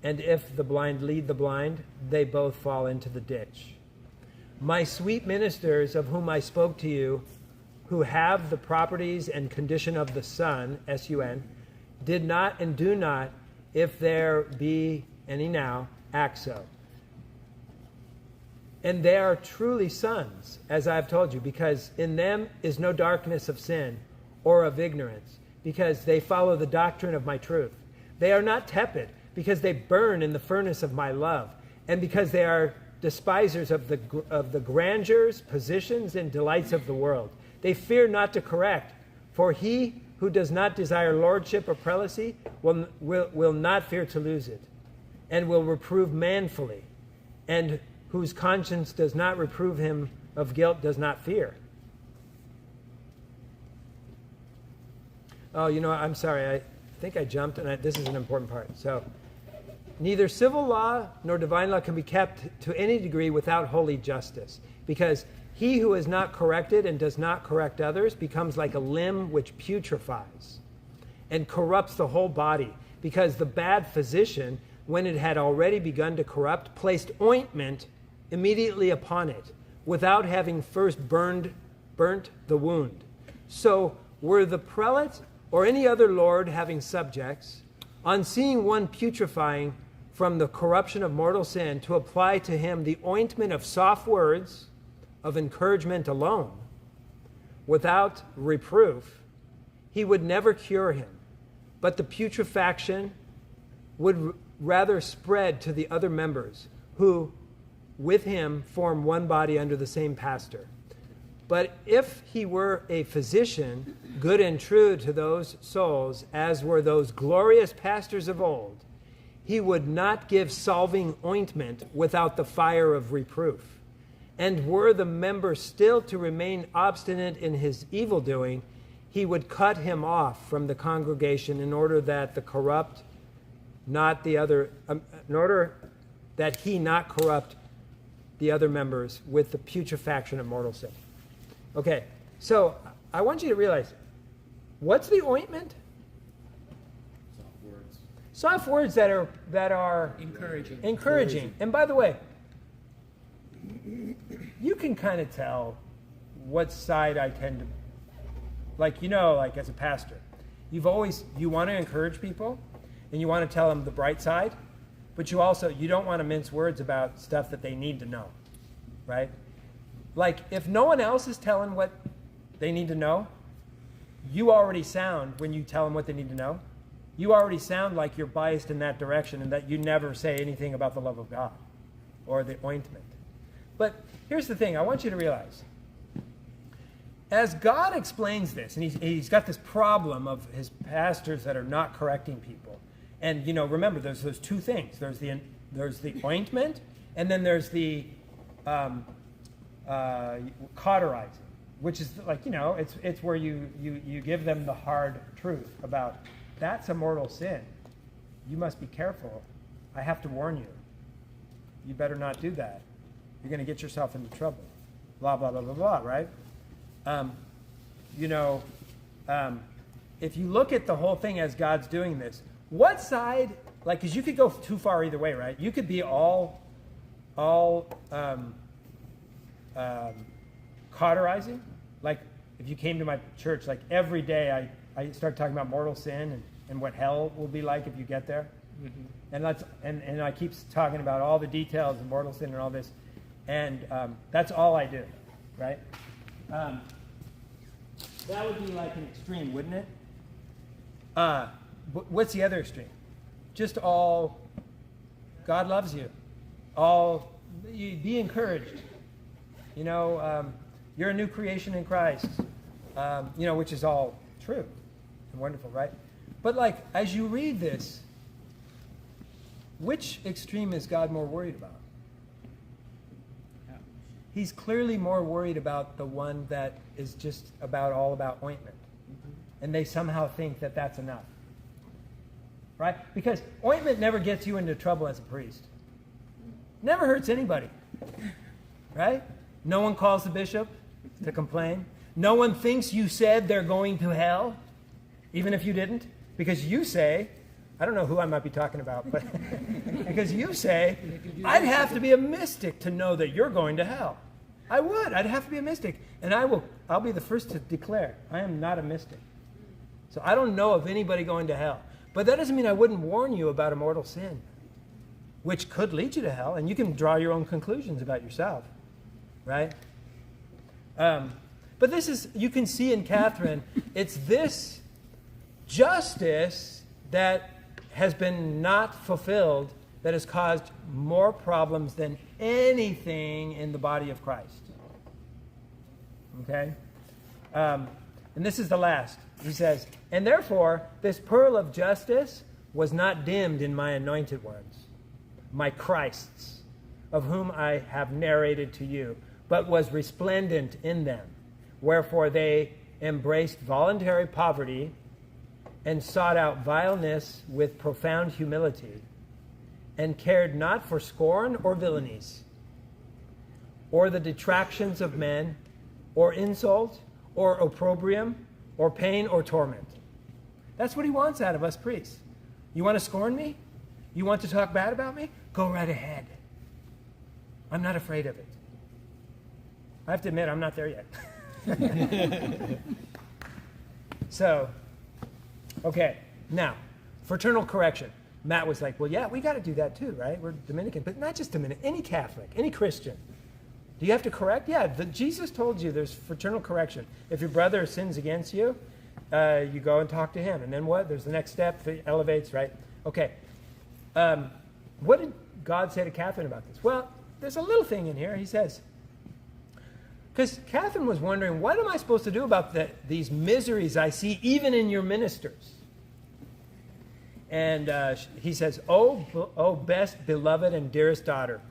And if the blind lead the blind, they both fall into the ditch. My sweet ministers, of whom I spoke to you, who have the properties and condition of the Son, S-U-N, did not and do not, if there be any now, act so. And they are truly sons, as I have told you, because in them is no darkness of sin or of ignorance, because they follow the doctrine of my truth. They are not tepid, because they burn in the furnace of my love, and because they are despisers of the grandeurs, positions, and delights of the world. They fear not to correct, for he who does not desire lordship or prelacy will not fear to lose it, and will reprove manfully, and whose conscience does not reprove him of guilt does not fear. Oh, I'm sorry. I think I jumped, and this is an important part. So, neither civil law nor divine law can be kept to any degree without holy justice, because he who is not corrected and does not correct others becomes like a limb which putrefies and corrupts the whole body, because the bad physician when it had already begun to corrupt, placed ointment immediately upon it, without having first burnt the wound. So were the prelate or any other lord having subjects, on seeing one putrefying from the corruption of mortal sin, to apply to him the ointment of soft words, of encouragement alone, without reproof, he would never cure him, but the putrefaction would rather spread to the other members, who with him form one body under the same pastor. But if he were a physician, good and true to those souls, as were those glorious pastors of old, he would not give salving ointment without the fire of reproof. And were the member still to remain obstinate in his evil doing, he would cut him off from the congregation, in order that the corrupt, not the other, in order that he not corrupt the other members with the putrefaction of mortal sin. Okay, so I want you to realize, what's the ointment? Soft words that are encouraging. And by the way, you can kind of tell what side I tend to, like as a pastor, you want to encourage people and you want to tell them the bright side, but you don't want to mince words about stuff that they need to know, right? Like, if no one else is telling what they need to know, you already sound, when you tell them what they need to know, you already sound like you're biased in that direction, and that you never say anything about the love of God or the ointment. But here's the thing I want you to realize. As God explains this, and he's got this problem of his pastors that are not correcting people. And, remember, there's those two things. There's the ointment, and then there's the cauterizing, which is like, it's where you give them the hard truth about, that's a mortal sin. You must be careful. I have to warn you. You better not do that. You're going to get yourself into trouble. Blah, blah, blah, blah, blah, right? If you look at the whole thing as God's doing this, what side, like, because you could go too far either way, right? You could be all cauterizing. Like, if you came to my church, like, every day I start talking about mortal sin and what hell will be like if you get there. Mm-hmm. And I keep talking about all the details of mortal sin and all this. And that's all I do, right? That would be like an extreme, wouldn't it? What's the other extreme? Just all, God loves you. Be encouraged. You're a new creation in Christ. Which is all true and wonderful, right? But like, as you read this, which extreme is God more worried about? He's clearly more worried about the one that is just all about ointment. Mm-hmm. And they somehow think that that's enough. Right? Because ointment never gets you into trouble as a priest. Never hurts anybody. Right? No one calls the bishop to complain. No one thinks you said they're going to hell, even if you didn't. Because you say, I don't know who I might be talking about, but because you say, I'd have to be a mystic to know that you're going to hell. I would. I'd have to be a mystic. And I'll be the first to declare, I am not a mystic. So I don't know of anybody going to hell. But that doesn't mean I wouldn't warn you about a mortal sin, which could lead you to hell, and you can draw your own conclusions about yourself, right? But this is, you can see in Catherine, it's this justice that has been not fulfilled that has caused more problems than anything in the body of Christ. Okay? And this is the last. He says, and therefore, this pearl of justice was not dimmed in my anointed ones, my Christs, of whom I have narrated to you, but was resplendent in them. Wherefore they embraced voluntary poverty and sought out vileness with profound humility, and cared not for scorn or villainies, or the detractions of men, or insult, or opprobrium, or pain, or torment. That's what he wants out of us priests. You want to scorn me? You want to talk bad about me? Go right ahead. I'm not afraid of it. I have to admit, I'm not there yet. So, okay, now, fraternal correction. Matt was like, well, yeah, we got to do that too, right? We're Dominican, but not just Dominican, any Catholic, any Christian. Do you have to correct? Yeah, Jesus told you there's fraternal correction. If your brother sins against you, you go and talk to him. And then what? There's the next step that elevates, right? Okay. What did God say to Catherine about this? Well, there's a little thing in here. He says, because Catherine was wondering, what am I supposed to do about these miseries I see even in your ministers? And he says, oh, best beloved and dearest daughter,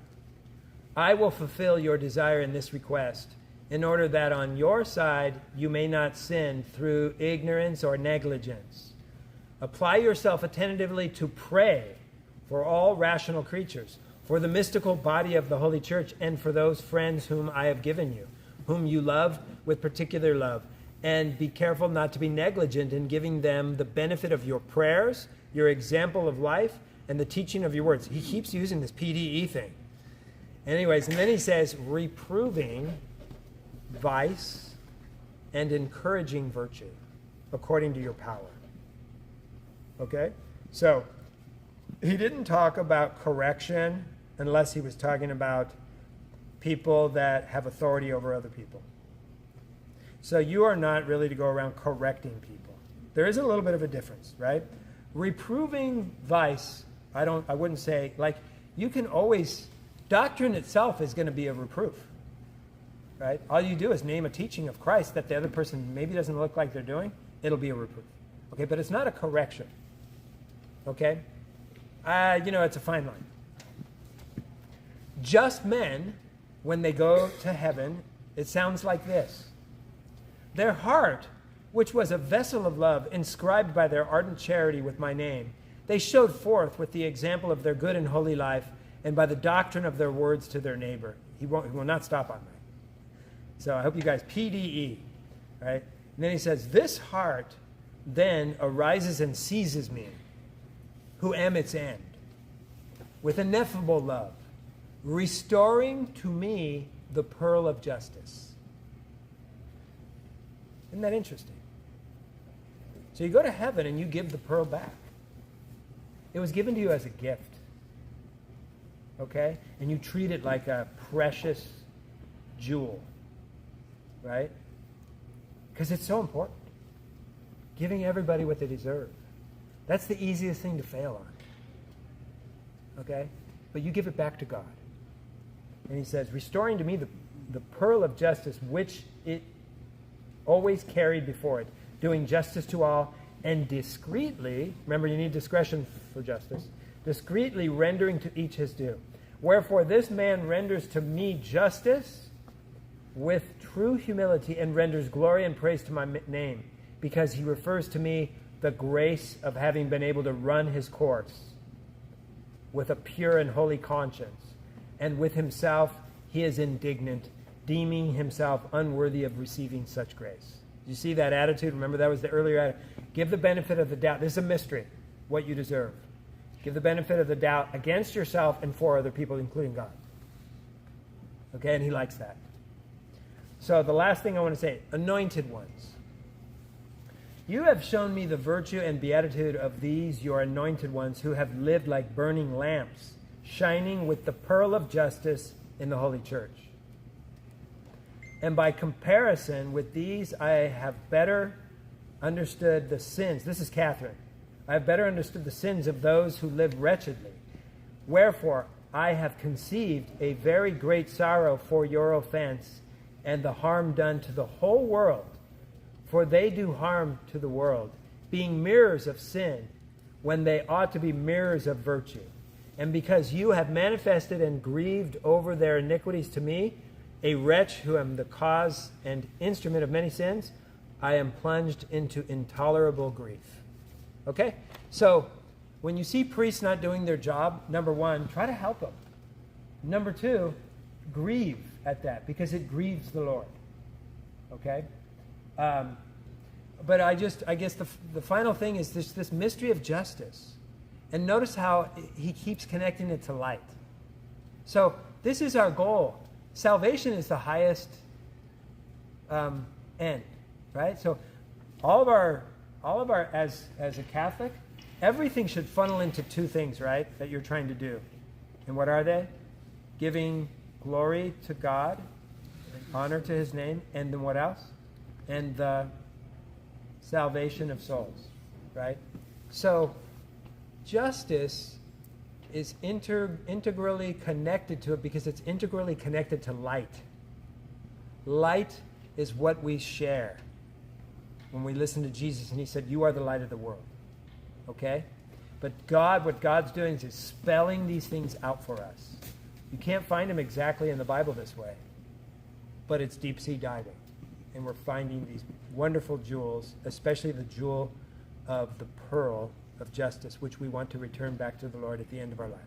I will fulfill your desire in this request, in order that on your side you may not sin through ignorance or negligence. Apply yourself attentively to pray for all rational creatures, for the mystical body of the Holy Church, and for those friends whom I have given you, whom you love with particular love. And be careful not to be negligent in giving them the benefit of your prayers, your example of life, and the teaching of your words. He keeps using this PDE thing. Anyways, and then he says, reproving vice and encouraging virtue according to your power. Okay? So, he didn't talk about correction unless he was talking about people that have authority over other people. So you are not really to go around correcting people. There is a little bit of a difference, right? Reproving vice, I wouldn't say, like, you can always, doctrine itself is going to be a reproof, right? All you do is name a teaching of Christ that the other person maybe doesn't look like they're doing, it'll be a reproof. Okay, but it's not a correction. Okay? It's a fine line. Just men, when they go to heaven, it sounds like this. Their heart, which was a vessel of love, inscribed by their ardent charity with my name, they showed forth with the example of their good and holy life, and by the doctrine of their words to their neighbor. He will not stop on that. So I hope you guys, PDE, right? And then he says, this heart then arises and seizes me, who am its end, with ineffable love, restoring to me the pearl of justice. Isn't that interesting? So you go to heaven and you give the pearl back. It was given to you as a gift. Okay? And you treat it like a precious jewel. Right? Because it's so important. Giving everybody what they deserve. That's the easiest thing to fail on. Okay? But you give it back to God. And he says, restoring to me the pearl of justice, which it always carried before it, doing justice to all, and discreetly, remember you need discretion for justice, discreetly rendering to each his due. Wherefore this man renders to me justice with true humility, and renders glory and praise to my name, because he refers to me the grace of having been able to run his course with a pure and holy conscience. And with himself he is indignant, deeming himself unworthy of receiving such grace. You see that attitude? Remember, that was the earlier attitude. Give the benefit of the doubt. This is a mystery, what you deserve. Give the benefit of the doubt against yourself and for other people, including God. Okay, and he likes that. So the last thing I want to say, anointed ones. You have shown me the virtue and beatitude of these, your anointed ones, who have lived like burning lamps, shining with the pearl of justice in the Holy Church. And by comparison with these, I have better understood the sins. This is Catherine. I have better understood the sins of those who live wretchedly. Wherefore, I have conceived a very great sorrow for your offense and the harm done to the whole world. For they do harm to the world, being mirrors of sin, when they ought to be mirrors of virtue. And because you have manifested and grieved over their iniquities to me, a wretch who am the cause and instrument of many sins, I am plunged into intolerable grief. Okay? So, when you see priests not doing their job, number one, try to help them. Number two, grieve at that, because it grieves the Lord. Okay? But I guess the final thing is this mystery of justice. And notice how he keeps connecting it to light. So this is our goal. Salvation is the highest end, right? So all of our as a Catholic, everything should funnel into two things, right? That you're trying to do. And what are they? Giving glory to God, honor to his name, and then what else? And the salvation of souls, right? So justice is integrally connected to it because it's integrally connected to light. Light is what we share. When we listen to Jesus and he said, you are the light of the world. Okay? But God, what God's doing is spelling these things out for us. You can't find them exactly in the Bible this way. But it's deep sea diving. And we're finding these wonderful jewels, especially the jewel of the pearl of justice, which we want to return back to the Lord at the end of our life.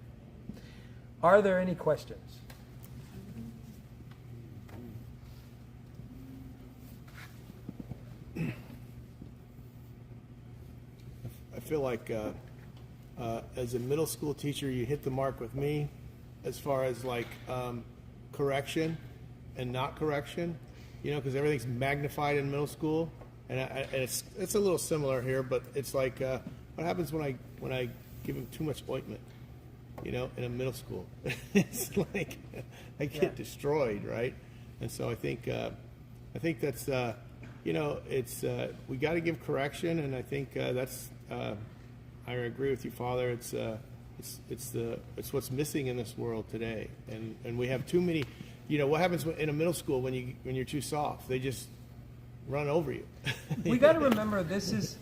Are there any questions? I feel like as a middle school teacher, you hit the mark with me as far as like correction and not correction, you know, because everything's magnified in middle school, and it's a little similar here, but it's like what happens when I give them too much ointment, you know, in a middle school? It's like I get destroyed, right? And so I think that's you know, it's we got to give correction, and I think that's I agree with you, Father. It's what's missing in this world today, and we have too many. You know, what happens in a middle school when you're too soft? They just run over you. We got to remember this is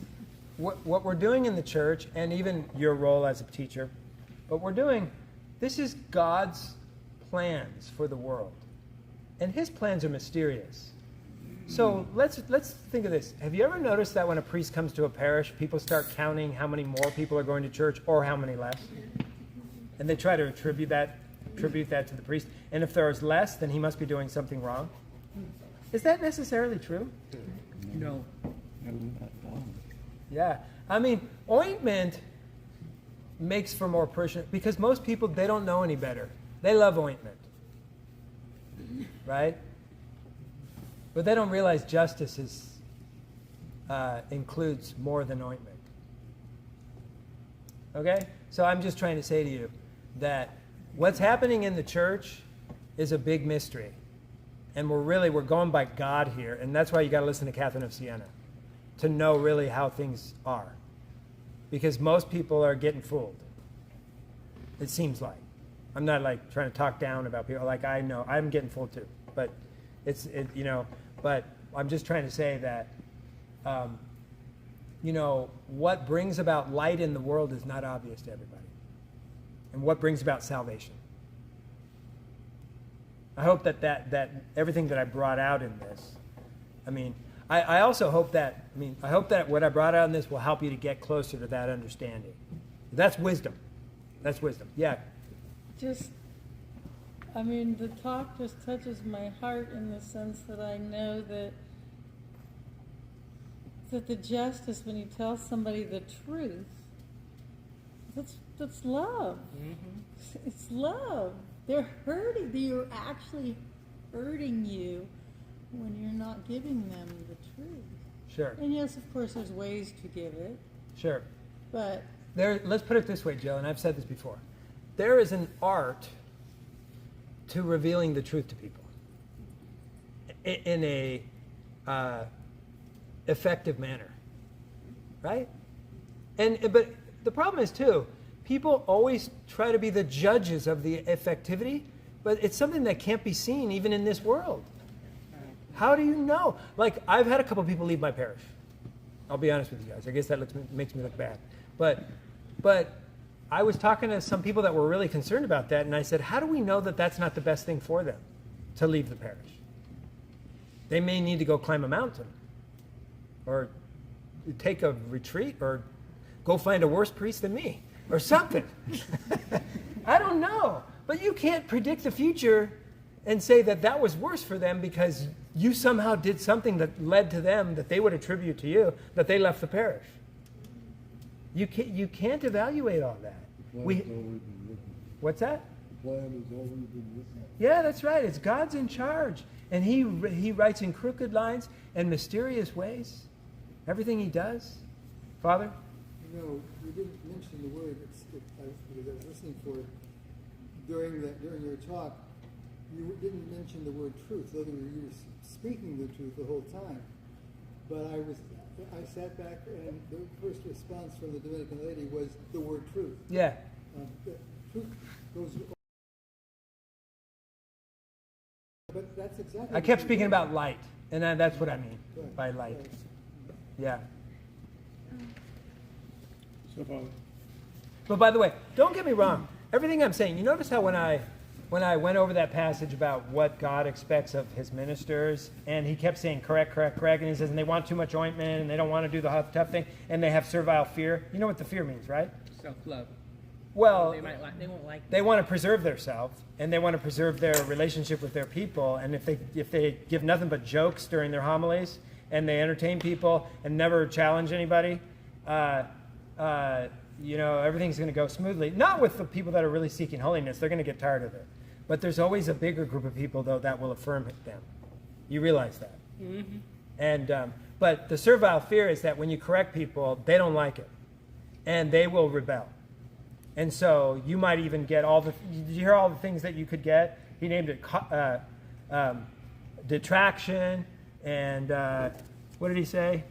what we're doing in the church, and even your role as a teacher. What we're doing, this is God's plans for the world, and his plans are mysterious. So let's think of this. Have you ever noticed that when a priest comes to a parish, people start counting how many more people are going to church or how many less? And they try to attribute that to the priest. And if there is less, then he must be doing something wrong. Is that necessarily true? No. Yeah. I mean, ointment makes for more parishioners, because most people, they don't know any better. They love ointment. Right? But they don't realize justice includes more than ointment. Okay? So I'm just trying to say to you that what's happening in the church is a big mystery. And we're going by God here. And that's why you got to listen to Catherine of Siena to know really how things are. Because most people are getting fooled. It seems like. I'm not like trying to talk down about people. Like I know, I'm getting fooled too. But but I'm just trying to say that, what brings about light in the world is not obvious to everybody. And what brings about salvation. I hope that everything that I brought out in this, I also hope that, I hope that what I brought out in this will help you to get closer to that understanding. That's wisdom. That's wisdom. Yeah. The talk just touches my heart in the sense that I know that the justice, when you tell somebody the truth, that's love. Mm-hmm. It's love. They're hurting. You're actually hurting you when you're not giving them the truth. Sure. And yes, of course, there's ways to give it. Sure. But let's put it this way, Jill, and I've said this before. There is an art to revealing the truth to people in a effective manner, right? But the problem is too, people always try to be the judges of the effectivity, but it's something that can't be seen even in this world. How do you know? Like, I've had a couple people leave my parish. I'll be honest with you guys. I guess that makes me look bad. But I was talking to some people that were really concerned about that, and I said, how do we know that that's not the best thing for them, to leave the parish? They may need to go climb a mountain, or take a retreat, or go find a worse priest than me, or something. I don't know. But you can't predict the future and say that was worse for them because you somehow did something that led to them, that they would attribute to you, that they left the parish. You can't evaluate all that. What's that? The plan has already been written. Yeah, that's right. It's God's in charge, and He writes in crooked lines and mysterious ways. Everything He does, Father. You know, you didn't mention the word. Because I was listening for it during your talk. You didn't mention the word truth, though you were speaking the truth the whole time. But I sat back, and the first response from the Dominican lady was the word truth. Yeah. Truth goes. But that's exactly. I kept speaking about light, and that's what I mean by light. Right. Yeah. So, Father, But by the way, don't get me wrong. Everything I'm saying, you notice how when I went over that passage about what God expects of His ministers, and He kept saying correct, and He says, and they want too much ointment, and they don't want to do the tough thing, and they have servile fear. You know what the fear means, right? Self-love. Well, They won't like. they want to preserve themselves, and they want to preserve their relationship with their people. And if they give nothing but jokes during their homilies, and they entertain people and never challenge anybody, everything's going to go smoothly. Not with the people that are really seeking holiness; they're going to get tired of it. But there's always a bigger group of people, though, that will affirm them. You realize that. Mm-hmm. And but the servile fear is that when you correct people, they don't like it, and they will rebel. And so you might even get did you hear all the things that you could get? He named it detraction, and what did he say?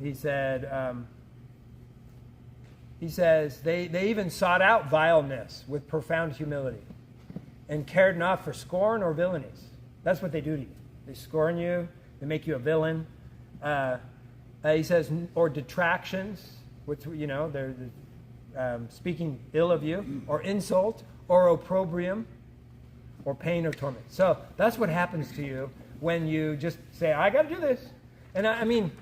He said, he says, they even sought out vileness with profound humility and cared not for scorn or villainies. That's what they do to you. They scorn you. They make you a villain. He says, or detractions, which, they're speaking ill of you, or insult, or opprobrium, or pain or torment. So that's what happens to you when you just say, I got to do this. And I'm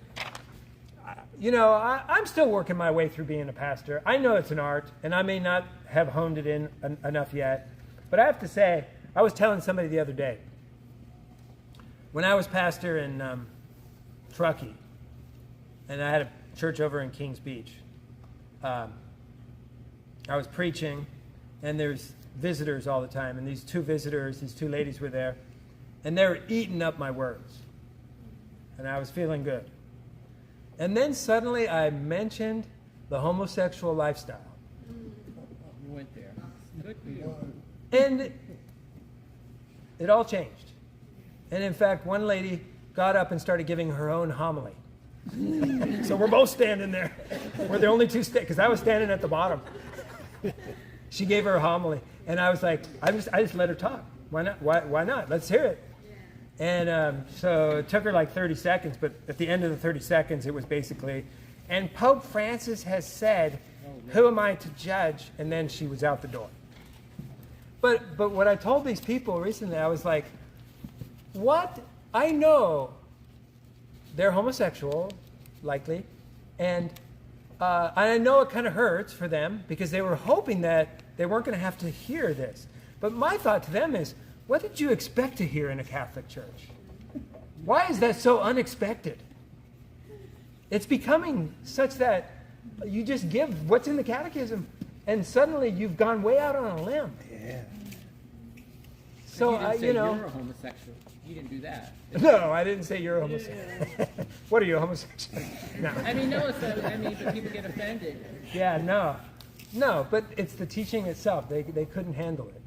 still working my way through being a pastor. I know it's an art, and I may not have honed it in enough yet. But I have to say, I was telling somebody the other day, when I was pastor in Truckee, and I had a church over in Kings Beach, I was preaching, and there's visitors all the time, and these two ladies were there, and they were eating up my words, and I was feeling good. And then suddenly I mentioned the homosexual lifestyle. You went there. Good for you. And it all changed. And in fact, one lady got up and started giving her own homily. So we're both standing there. We're the only two because I was standing at the bottom. She gave her a homily. And I was like, I just let her talk. Why not? Why not? Let's hear it. And so it took her like 30 seconds, but at the end of the 30 seconds, it was basically, and Pope Francis has said, who am I to judge? And then she was out the door. But what I told these people recently, I was like, what? I know they're homosexual, likely, and I know it kind of hurts for them because they were hoping that they weren't going to have to hear this. But my thought to them is, what did you expect to hear in a Catholic church? Why is that so unexpected? It's becoming such that you just give what's in the catechism, and suddenly you've gone way out on a limb. Yeah. So, you're a homosexual. You didn't do that. No, I didn't say you're a homosexual. What are you, a homosexual? No. But people get offended. Yeah, no, but it's the teaching itself. They couldn't handle it.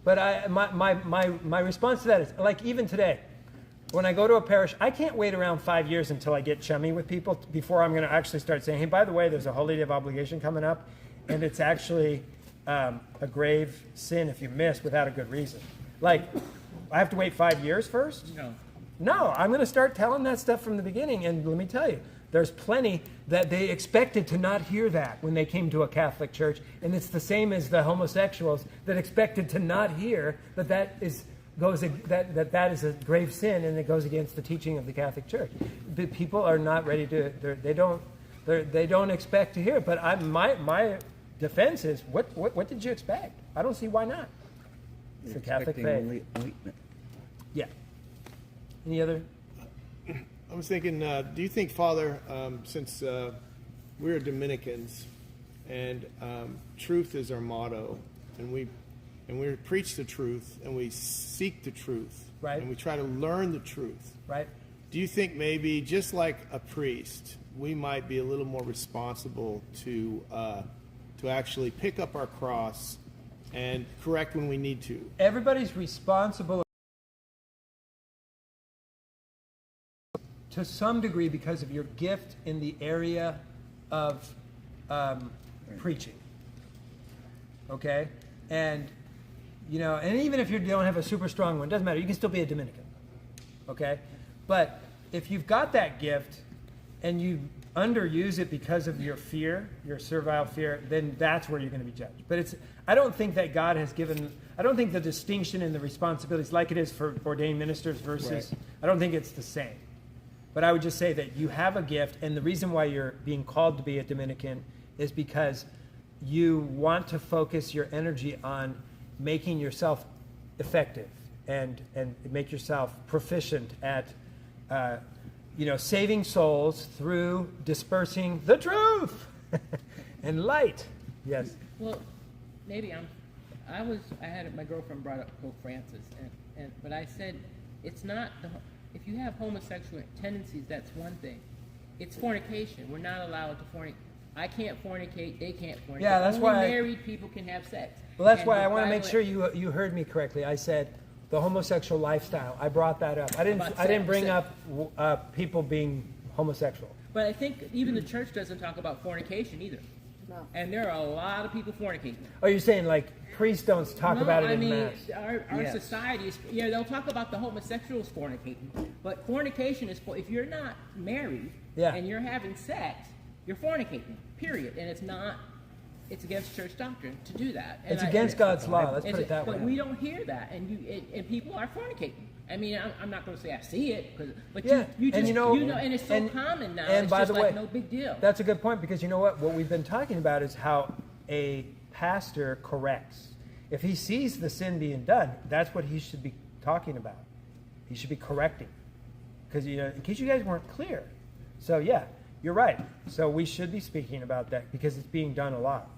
But my response to that is, like even today, when I go to a parish, I can't wait around 5 years until I get chummy with people before I'm going to actually start saying, hey, by the way, there's a Holy Day of Obligation coming up, and it's actually a grave sin if you miss without a good reason. Like, I have to wait 5 years first? No, I'm going to start telling that stuff from the beginning, and let me tell you, there's plenty that they expected to not hear that when they came to a Catholic church, and it's the same as the homosexuals that expected to not hear that is a grave sin and it goes against the teaching of the Catholic Church. But people are not ready to. They don't expect to hear it. But my defense is, what did you expect? I don't see why not. It's the Catholic faith. Only ointment. Yeah. Any other? I was thinking, do you think, Father, since we're Dominicans and truth is our motto, and we preach the truth and we seek the truth, Right. and we try to learn the truth, Right? do you think maybe just like a priest, we might be a little more responsible to actually pick up our cross and correct when we need to? Everybody's responsible to some degree because of your gift in the area of preaching. Okay? And, and even if you don't have a super strong one, doesn't matter. You can still be a Dominican. Okay? But if you've got that gift and you underuse it because of your fear, your servile fear, then that's where you're going to be judged. But I don't think that God has I don't think the distinction in the responsibilities like it is for ordained ministers versus, Right. I don't think it's the same. But I would just say that you have a gift, and the reason why you're being called to be a Dominican is because you want to focus your energy on making yourself effective and make yourself proficient at saving souls through dispersing the truth and light. Yes. Well, maybe I had my girlfriend brought up Pope Francis, but I said it's not if you have homosexual tendencies, that's one thing. It's fornication. We're not allowed to fornicate. I can't fornicate. They can't fornicate. Yeah, that's Only why married people can have sex. Well, that's And why the I want to make Bible- sure you heard me correctly. I said the homosexual lifestyle. I brought that up. I didn't About bring sex. up people being homosexual. But I think even the church doesn't talk about fornication either. No. And there are a lot of people fornicating. Oh, you're saying like priests don't talk about it I in mean, mass? our Yes. society is, they'll talk about the homosexuals fornicating, but fornication is, if you're not married Yeah. and you're having sex, you're fornicating, period. And it's against church doctrine to do that. And It's against God's law. Let's put it that but way. we don't hear that, and people are fornicating. I mean, I'm not going to say I see it, but Yeah, you just, and and it's so and- common now. And it's by just the like way, no big deal. That's a good point, because you know what? What we've been talking about is how a pastor corrects. If he sees the sin being done, that's what he should be talking about. He should be correcting. Because in case you guys weren't clear. So yeah, you're right. So we should be speaking about that because it's being done a lot.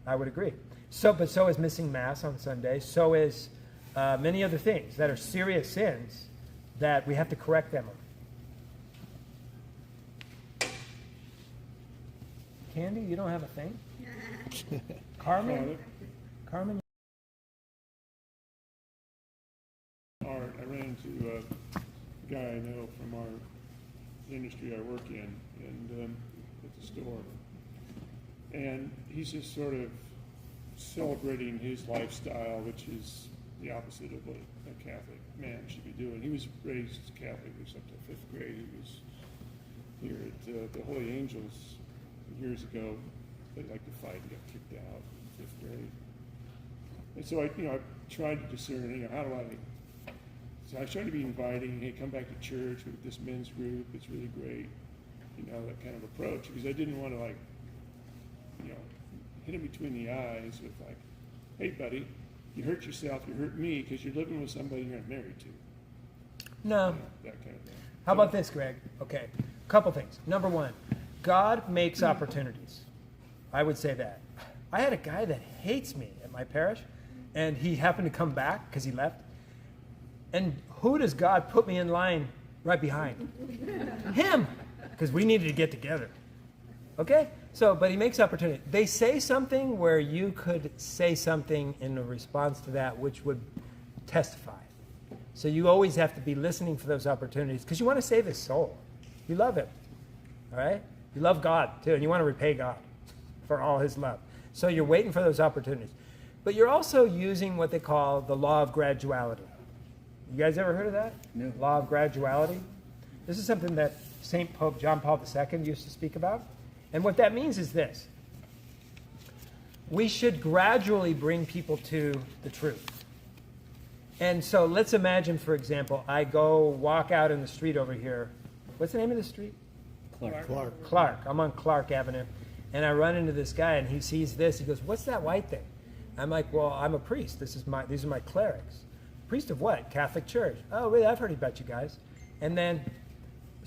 I would agree. But so is missing mass on Sunday. So is many other things that are serious sins that we have to correct them on. Candy, you don't have a thing? Carmen? Carmen? Art. I ran into a guy I know from our industry I work in, and at the store. And he's just sort of celebrating his lifestyle, which is the opposite of what a Catholic man should be doing. He was raised Catholic, he was up to 5th grade. He was here at the Holy Angels years ago. They liked to fight and got kicked out in 5th grade. And so I tried to discern, how do I? So I tried to be inviting. Hey, come back to church with this men's group. It's really great. That kind of approach, because I didn't want to hit him between the eyes with hey, buddy, you hurt yourself, you hurt me because you're living with somebody you're not married to. No. That kind of thing. How about this, Greg? Okay. Couple things. Number one, God makes opportunities. I would say that. I had a guy that hates me at my parish, and he happened to come back because he left. And who does God put me in line right behind? Him! Because we needed to get together. Okay? But he makes opportunity. They say something where you could say something in response to that which would testify. So you always have to be listening for those opportunities because you want to save his soul. You love him. All right? You love God, too, and you want to repay God for all his love. So you're waiting for those opportunities. But you're also using what they call the law of graduality. You guys ever heard of that? No. Law of graduality? This is something that St. Pope John Paul II used to speak about. And what that means is this. We should gradually bring people to the truth. And so let's imagine, for example, I go walk out in the street over here. What's the name of the street? Clark. I'm on Clark Avenue. And I run into this guy, and he sees this. He goes, what's that white thing? I'm like, well, I'm a priest. These are my clerics. Priest of what? Catholic Church. Oh, really? I've heard about you guys. And then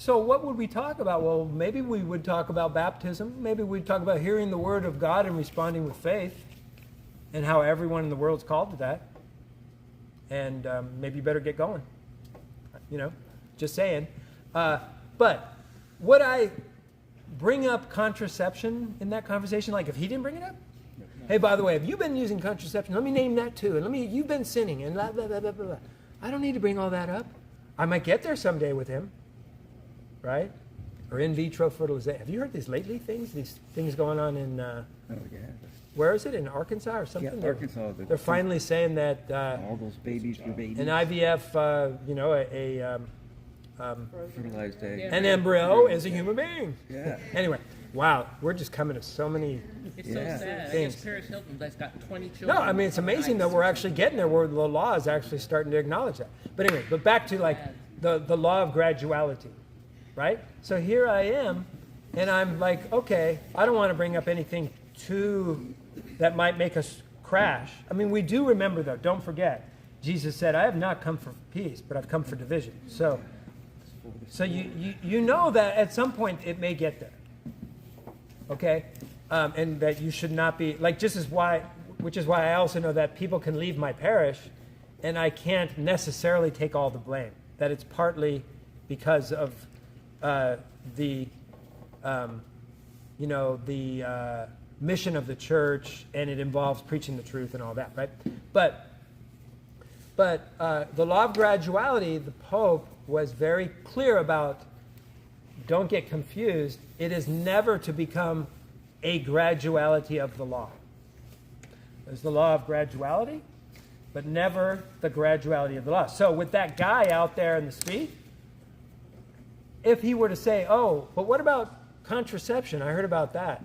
So what would we talk about? Well, maybe we would talk about baptism. Maybe we'd talk about hearing the word of God and responding with faith, and how everyone in the world's called to that. And maybe you better get going. Just saying. But would I bring up contraception in that conversation? Like if he didn't bring it up? Hey, by the way, have you been using contraception? Let me name that too. And you've been sinning and blah, blah, blah, blah, blah. I don't need to bring all that up. I might get there someday with him. Right? Or in vitro fertilization. Have you heard these these things going on in, Oh, yeah. where is it? In Arkansas or something? Yeah, Arkansas. They're finally saying that all those babies were babies. an IVF, fertilized egg. an embryo is a human being. Yeah. Anyway, wow, we're just coming to so many. It's Yeah. so sad. I Things. guess Paris Hilton has got 20 children. No, I mean it's amazing that we're actually getting there where the law is actually starting to acknowledge that. But anyway, but back to like the law of graduality, right? So here I am, and I'm like, okay, I don't want to bring up anything that might make us crash. I mean, we do remember though. Don't forget, Jesus said, "I have not come for peace, but I've come for division." So you know that at some point it may get there. Okay, and that you should not be like. Which is why I also know that people can leave my parish, and I can't necessarily take all the blame. That it's partly because of the mission of the church, and it involves preaching the truth and all that, right? But the law of graduality, the Pope was very clear about. Don't get confused. It is never to become a graduality of the law. There's the law of graduality, but never the graduality of the law. So with that guy out there in the street, if he were to say, "Oh, but what about contraception? I heard about that."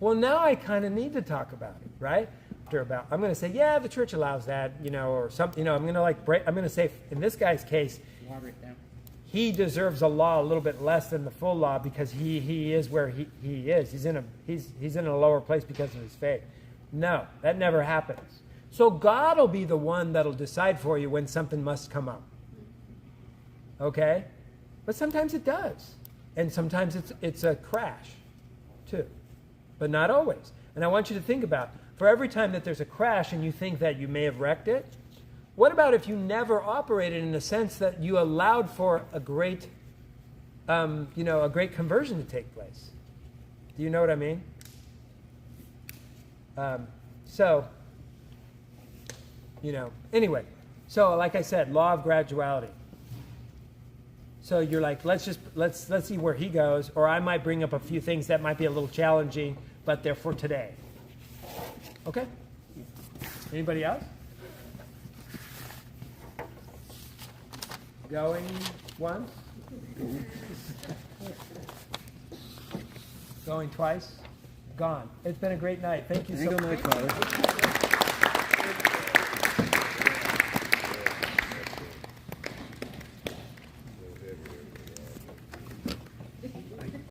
Well, now I kind of need to talk about it, right? I'm going to say, "Yeah, the church allows that," or something. I'm going to I'm going to say, in this guy's case, Water it down. he deserves a law a little bit less than the full law because he is where he is. He's in a lower place because of his faith. No, that never happens. So God will be the one that'll decide for you when something must come up. Okay? But sometimes it does. And sometimes it's a crash too. But not always. And I want you to think about, for every time that there's a crash and you think that you may have wrecked it, what about if you never operated in the sense that you allowed for a great conversion to take place? Do you know what I mean? Anyway. So like I said, law of graduality. So you're like, let's see where he goes, or I might bring up a few things that might be a little challenging, but they're for today. Okay? Anybody else? Going once? Going twice? Gone. It's been a great night. Thank you so much. Thank you, Father.